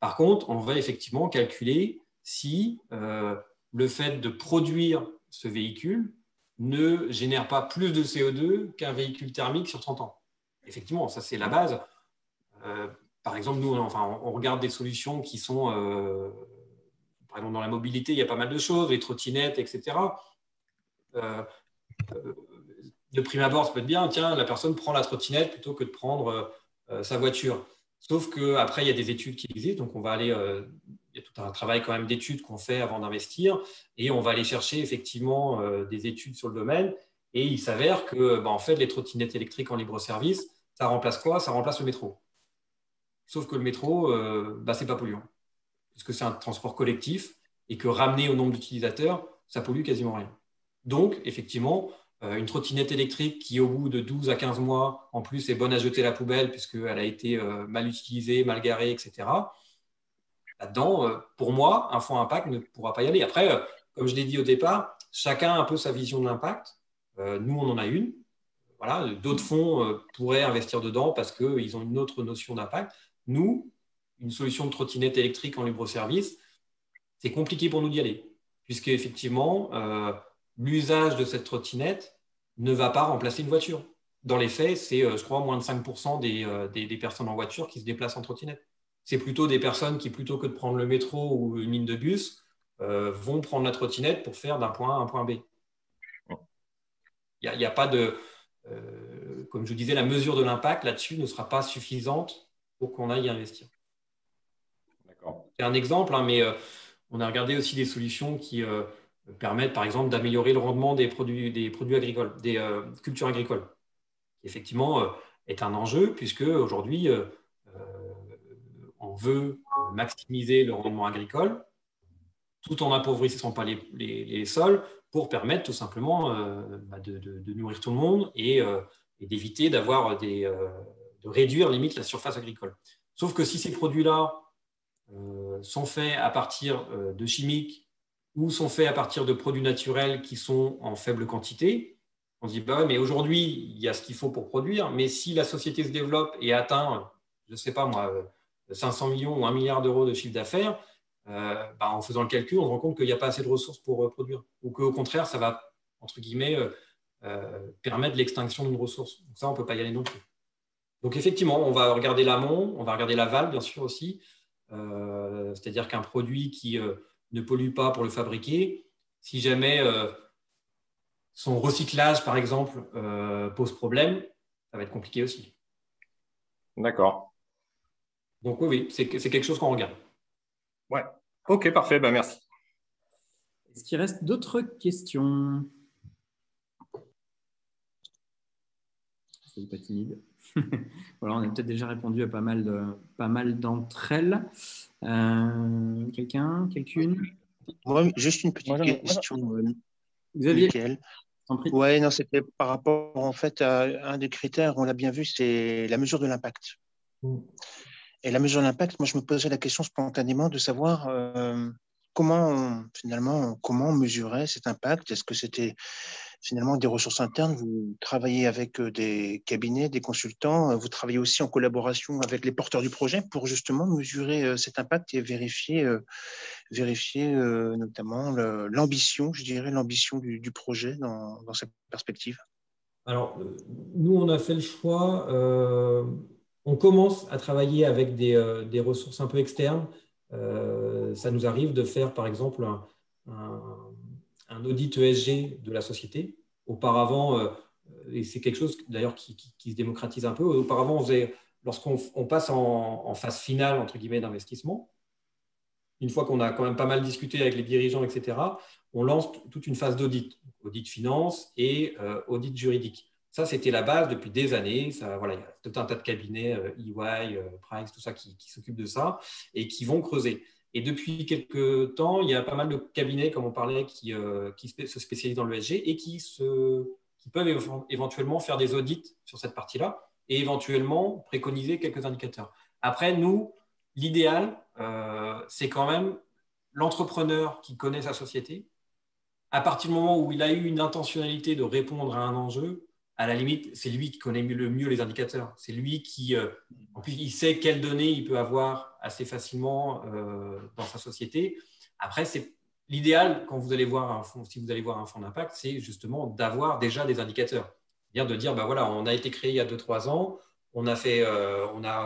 Par contre, on va effectivement calculer si le fait de produire ce véhicule ne génère pas plus de CO2 qu'un véhicule thermique sur 30 ans. Effectivement, ça c'est la base. Par exemple, nous, on regarde des solutions qui sont, par exemple, dans la mobilité, il y a pas mal de choses, les trottinettes, etc. De prime abord, ça peut être bien, tiens, la personne prend la trottinette plutôt que de prendre sa voiture. Sauf qu'après, il y a des études qui existent, donc on va aller, il y a tout un travail quand même d'études qu'on fait avant d'investir, et on va aller chercher effectivement des études sur le domaine, et il s'avère que en fait, les trottinettes électriques en libre-service, ça remplace quoi? Ça remplace le métro. Sauf que le métro, c'est pas polluant, puisque c'est un transport collectif, et que ramené au nombre d'utilisateurs, ça pollue quasiment rien. Donc, effectivement, une trottinette électrique qui, au bout de 12 à 15 mois, en plus, est bonne à jeter à la poubelle puisqu'elle a été mal utilisée, mal garée, etc. Là-dedans, pour moi, un fonds impact ne pourra pas y aller. Après, comme je l'ai dit au départ, chacun a un peu sa vision de l'impact. Nous, on en a une. Voilà, d'autres fonds pourraient investir dedans parce qu'ils ont une autre notion d'impact. Nous, une solution de trottinette électrique en libre-service, c'est compliqué pour nous d'y aller, puisque effectivement, l'usage de cette trottinette ne va pas remplacer une voiture. Dans les faits, c'est, je crois, moins de 5% des personnes en voiture qui se déplacent en trottinette. C'est plutôt des personnes qui, plutôt que de prendre le métro ou une ligne de bus, vont prendre la trottinette pour faire d'un point A à un point B. Il n'y a pas de… comme je vous disais, la mesure de l'impact là-dessus ne sera pas suffisante pour qu'on aille y investir. C'est un exemple, hein, mais on a regardé aussi des solutions qui permettent, par exemple, d'améliorer le rendement des produits agricoles, des cultures agricoles. Qui, effectivement, est un enjeu, puisque aujourd'hui, on veut maximiser le rendement agricole tout en n'appauvrissant pas les sols pour permettre tout simplement de nourrir tout le monde et d'éviter de réduire limite la surface agricole. Sauf que si ces produits-là sont faits à partir de chimiques ou sont faits à partir de produits naturels qui sont en faible quantité, on se dit, mais aujourd'hui, il y a ce qu'il faut pour produire, mais si la société se développe et atteint, je ne sais pas moi, 500 millions ou 1 milliard d'euros de chiffre d'affaires, en faisant le calcul, on se rend compte qu'il n'y a pas assez de ressources pour produire. Ou qu'au contraire, ça va, entre guillemets, permettre l'extinction d'une ressource. Donc ça, on ne peut pas y aller non plus. Donc effectivement, on va regarder l'amont, on va regarder l'aval, bien sûr, aussi. C'est-à-dire qu'un produit qui ne pollue pas pour le fabriquer, si jamais son recyclage, par exemple, pose problème, ça va être compliqué aussi. D'accord. Donc oui, c'est quelque chose qu'on regarde. Ouais. Ok, parfait, merci. Est-ce qu'il reste d'autres questions? C'est pas timide. Voilà, on a peut-être déjà répondu à pas mal d'entre elles. Quelqu'une? Moi, juste une petite question, Xavier. Michael. Oui, non, c'était par rapport en fait à un des critères, on l'a bien vu, c'est la mesure de l'impact. Et la mesure de l'impact, moi, je me posais la question spontanément de savoir comment mesurer cet impact. Est-ce que c'était finalement des ressources internes? Vous travaillez avec des cabinets, des consultants, vous travaillez aussi en collaboration avec les porteurs du projet pour justement mesurer cet impact et vérifier notamment l'ambition, je dirais, l'ambition du projet dans cette perspective. Alors, nous, on a fait le choix, on commence à travailler avec des ressources un peu externes. Ça nous arrive de faire, par exemple, un audit ESG de la société. Auparavant, et c'est quelque chose d'ailleurs qui se démocratise un peu, auparavant, lorsqu'on passe en phase finale, entre guillemets, d'investissement, une fois qu'on a quand même pas mal discuté avec les dirigeants, etc., on lance toute une phase d'audit, audit finance et audit juridique. Ça, c'était la base depuis des années. Ça, voilà, il y a tout un tas de cabinets, EY, Price, tout ça, qui s'occupent de ça et qui vont creuser. Et depuis quelques temps, il y a pas mal de cabinets, comme on parlait, qui se spécialisent dans l'ESG et qui peuvent éventuellement faire des audits sur cette partie-là et éventuellement préconiser quelques indicateurs. Après, nous, l'idéal, c'est quand même l'entrepreneur qui connaît sa société, à partir du moment où il a eu une intentionnalité de répondre à un enjeu, à la limite, c'est lui qui connaît le mieux les indicateurs. C'est lui qui, en plus, il sait quelles données il peut avoir assez facilement dans sa société. Après, c'est l'idéal quand vous allez voir un fonds, si vous allez voir un fonds d'impact, c'est justement d'avoir déjà des indicateurs. C'est-à-dire de dire, bah voilà, on a été créé il y a 2-3 ans, on a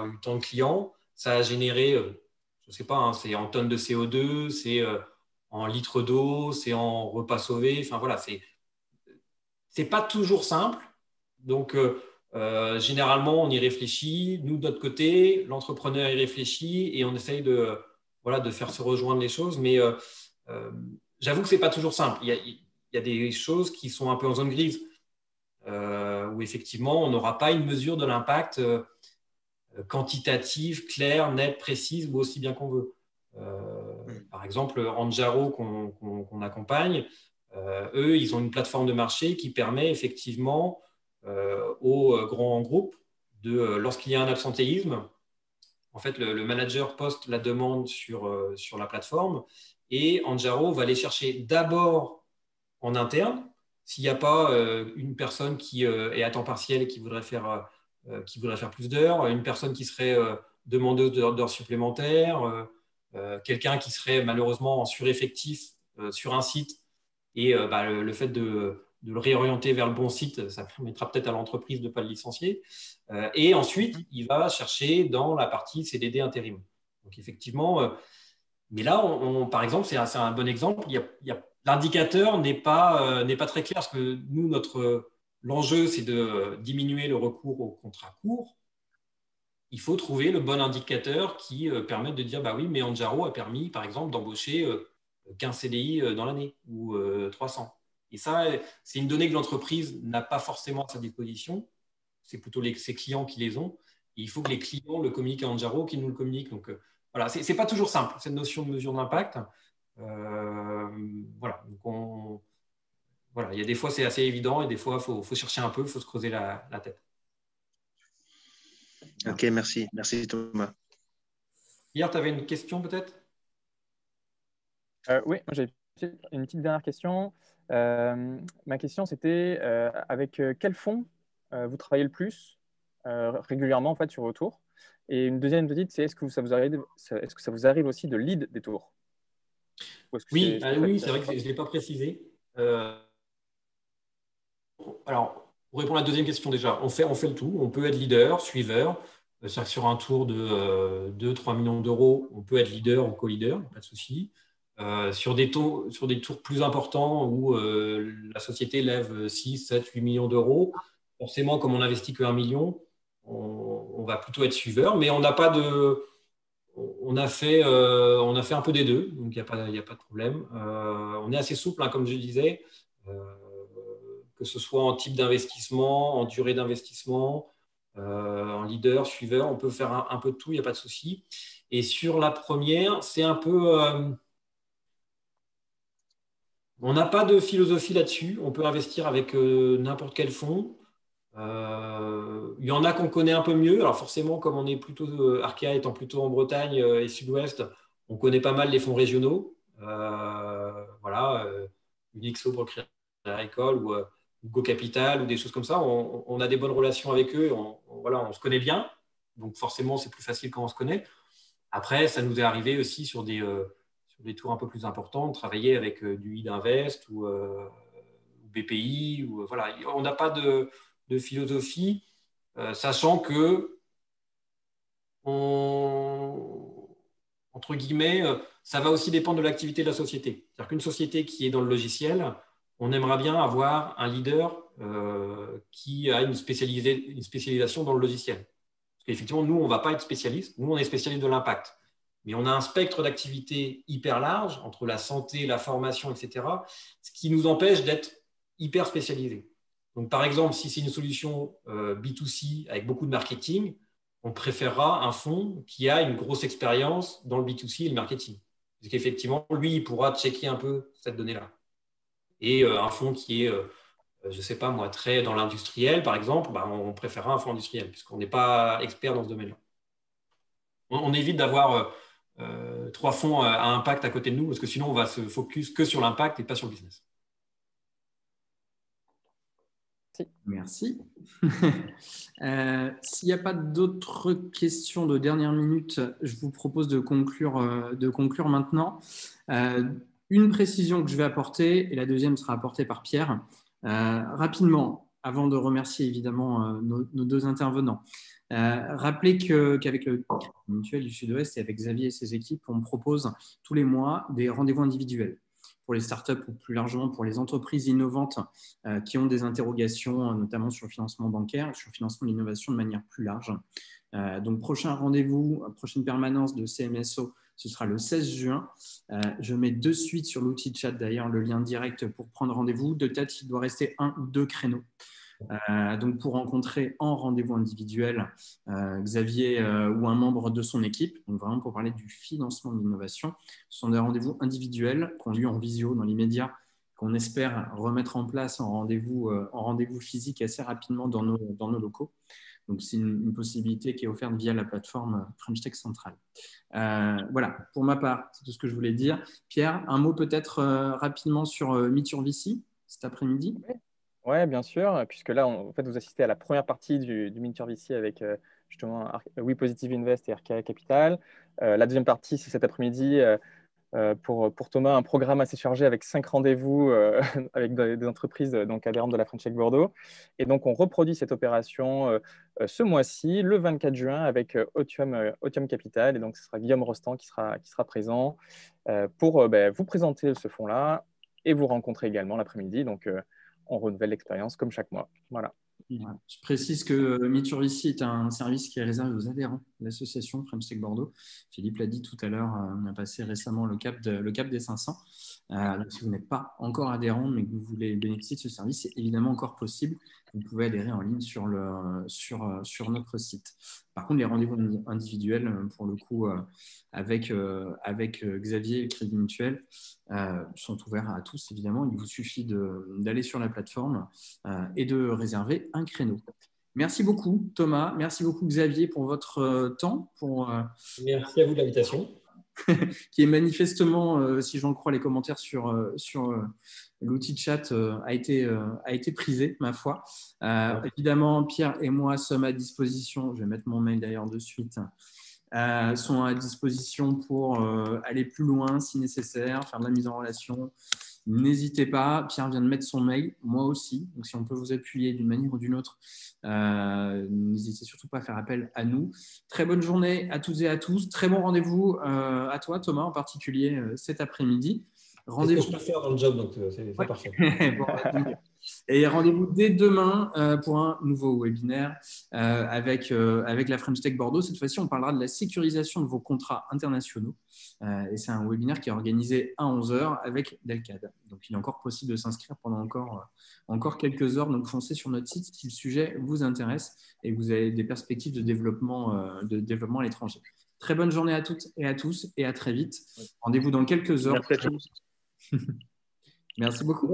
eu tant de clients, ça a généré, je ne sais pas, hein, c'est en tonnes de CO2, c'est en litres d'eau, c'est en repas sauvés. Enfin voilà, c'est pas toujours simple. Donc généralement, on y réfléchit. Nous, de notre côté, l'entrepreneur y réfléchit et on essaye de faire se rejoindre les choses. Mais j'avoue que c'est pas toujours simple. Il y a des choses qui sont un peu en zone grise où effectivement, on n'aura pas une mesure de l'impact quantitative, claire, nette, précise ou aussi bien qu'on veut. Par exemple, Anjaro qu'on accompagne, eux, ils ont une plateforme de marché qui permet effectivement aux grands groupes, lorsqu'il y a un absentéisme, en fait, le manager poste la demande sur la plateforme et Anjaro va aller chercher d'abord en interne, s'il n'y a pas une personne qui est à temps partiel et qui voudrait faire plus d'heures, une personne qui serait demandeuse d'heures supplémentaires, quelqu'un qui serait malheureusement en sureffectif sur un site et le fait de le réorienter vers le bon site, ça permettra peut-être à l'entreprise de ne pas le licencier. Et ensuite, il va chercher dans la partie CDD intérim. Donc effectivement, mais là, par exemple, c'est un bon exemple. L'indicateur n'est pas très clair parce que nous, l'enjeu, c'est de diminuer le recours aux contrats courts. Il faut trouver le bon indicateur qui permette de dire, bah oui, mais Anjaro a permis, par exemple, d'embaucher 15 CDI dans l'année ou 300. Et ça, c'est une donnée que l'entreprise n'a pas forcément à sa disposition. C'est plutôt ses clients qui les ont. Et il faut que les clients le communiquent à Anjaro, qu'ils nous le communiquent. Donc, voilà, ce n'est pas toujours simple, cette notion de mesure d'impact. Voilà. Donc voilà, il y a des fois, c'est assez évident et des fois, il faut chercher un peu, il faut se creuser la tête. Ok, merci. Merci Thomas. Hier, tu avais une question peut-être? Oui, moi j'ai une petite dernière question. Ma question, c'était avec quel fonds vous travaillez le plus régulièrement en fait, sur vos tours? Et une deuxième petite, c'est est-ce que ça vous arrive aussi de lead des tours? Oui, c'est vrai que je ne l'ai pas précisé. Alors, pour répondre à la deuxième question déjà, on fait le tout. On peut être leader, suiveur. C'est-à-dire que sur un tour de 2-3 millions d'euros, on peut être leader ou co-leader, pas de souci. Sur des tours plus importants où la société lève 6, 7, 8 millions d'euros, forcément, comme on n'investit que 1 million, on va plutôt être suiveur, mais on n'a pas de... On a fait un peu des deux, donc il n'y a pas de problème. On est assez souple, hein, comme je disais, que ce soit en type d'investissement, en durée d'investissement, en leader, suiveur, on peut faire un peu de tout, il n'y a pas de souci. Et sur la première, c'est un peu... on n'a pas de philosophie là-dessus, on peut investir avec n'importe quel fonds. Il y en a qu'on connaît un peu mieux. Alors forcément, comme on est plutôt, Arkea étant plutôt en Bretagne et Sud-Ouest, on connaît pas mal les fonds régionaux. Voilà, Unixo pour Crédit Agricole ou Go Capital ou des choses comme ça. On a des bonnes relations avec eux. On se connaît bien. Donc forcément, c'est plus facile quand on se connaît. Après, ça nous est arrivé aussi sur des tours un peu plus importants, de travailler avec du Idinvest ou BPI. Voilà. On n'a pas de philosophie, sachant que, entre guillemets, ça va aussi dépendre de l'activité de la société. C'est-à-dire qu'une société qui est dans le logiciel, on aimerait bien avoir un leader qui a une spécialisation dans le logiciel. Parce qu'effectivement, nous, on ne va pas être spécialiste. Nous, on est spécialiste de l'impact. Mais on a un spectre d'activité hyper large entre la santé, la formation, etc., ce qui nous empêche d'être hyper spécialisé. Donc, par exemple, si c'est une solution B2C avec beaucoup de marketing, on préférera un fonds qui a une grosse expérience dans le B2C et le marketing. Parce qu'effectivement, lui, il pourra checker un peu cette donnée-là. Et un fonds qui est, je ne sais pas moi, très dans l'industriel, par exemple, on préférera un fonds industriel, puisqu'on n'est pas expert dans ce domaine-là. On évite d'avoir 3 fonds à impact à côté de nous, parce que sinon, on va se focus que sur l'impact et pas sur le business. Merci. S'il n'y a pas d'autres questions de dernière minute, je vous propose de conclure maintenant. Une précision que je vais apporter, et la deuxième sera apportée par Pierre. Rapidement, avant de remercier évidemment nos deux intervenants, rappelez qu'avec le Crédit Mutuel du Sud-Ouest et avec Xavier et ses équipes, on propose tous les mois des rendez-vous individuels pour les startups ou plus largement pour les entreprises innovantes qui ont des interrogations, notamment sur le financement bancaire, sur le financement de l'innovation de manière plus large. Donc, prochain rendez-vous, prochaine permanence de CMSO, ce sera le 16 juin. Je mets de suite sur l'outil chat d'ailleurs le lien direct pour prendre rendez-vous. De tête, il doit rester 1 ou 2 créneaux. Donc pour rencontrer en rendez-vous individuel Xavier ou un membre de son équipe, donc vraiment pour parler du financement de l'innovation. Ce sont des rendez-vous individuels qu'on lieu en visio dans l'immédiat, qu'on espère remettre en place en rendez-vous physique assez rapidement dans nos locaux. Donc c'est une possibilité qui est offerte via la plateforme French Tech Central. Voilà, pour ma part, c'est tout ce que je voulais dire. Pierre, un mot peut-être rapidement sur Meet Your VC cet après-midi. Oui, bien sûr, puisque là, en fait, vous assistez à la première partie du Meet Your VC avec justement We Positive Invest et RKA Capital. La deuxième partie, c'est cet après-midi pour Thomas, un programme assez chargé avec 5 rendez-vous avec des entreprises donc, adhérentes de la French Tech Bordeaux. Et donc, on reproduit cette opération ce mois-ci, le 24 juin, avec Otium Capital. Et donc, ce sera Guillaume Rostand qui sera présent pour vous présenter ce fonds-là et vous rencontrer également l'après-midi. Donc, on renouvelle l'expérience comme chaque mois. Voilà. Je précise que Meet Your VC est un service qui est réservé aux adhérents de l'association French Tech Bordeaux. Philippe l'a dit tout à l'heure, on a passé récemment le cap des 500. Donc si vous n'êtes pas encore adhérent mais que vous voulez bénéficier de ce service, c'est évidemment encore possible. Vous pouvez adhérer en ligne sur notre site. Par contre, les rendez-vous individuels, pour le coup, avec Xavier et le Crédit Mutuel, sont ouverts à tous, évidemment. Il vous suffit d'aller sur la plateforme et de réserver un créneau. Merci beaucoup, Thomas. Merci beaucoup, Xavier, pour votre temps. Merci à vous de l'invitation. Qui est manifestement, si j'en crois les commentaires sur l'outil de chat, a été prisé, ma foi. Évidemment, Pierre et moi sommes à disposition, je vais mettre mon mail d'ailleurs de suite, sont à disposition pour aller plus loin si nécessaire, faire de la mise en relation. N'hésitez pas, Pierre vient de mettre son mail, moi aussi, donc si on peut vous appuyer d'une manière ou d'une autre, n'hésitez surtout pas à faire appel à nous. Très bonne journée à toutes et à tous, très bon rendez-vous à toi Thomas en particulier cet après-midi. Rendez-vous. Je peux faire dans le job, donc c'est parfait. Bon, et rendez-vous dès demain pour un nouveau webinaire avec la French Tech Bordeaux. Cette fois-ci, on parlera de la sécurisation de vos contrats internationaux. Et c'est un webinaire qui est organisé à 11h avec Delcad. Donc, il est encore possible de s'inscrire pendant encore quelques heures. Donc, foncez sur notre site si le sujet vous intéresse et que vous avez des perspectives de développement à l'étranger. Très bonne journée à toutes et à tous et à très vite. Rendez-vous dans quelques heures. Merci à tous. Merci beaucoup.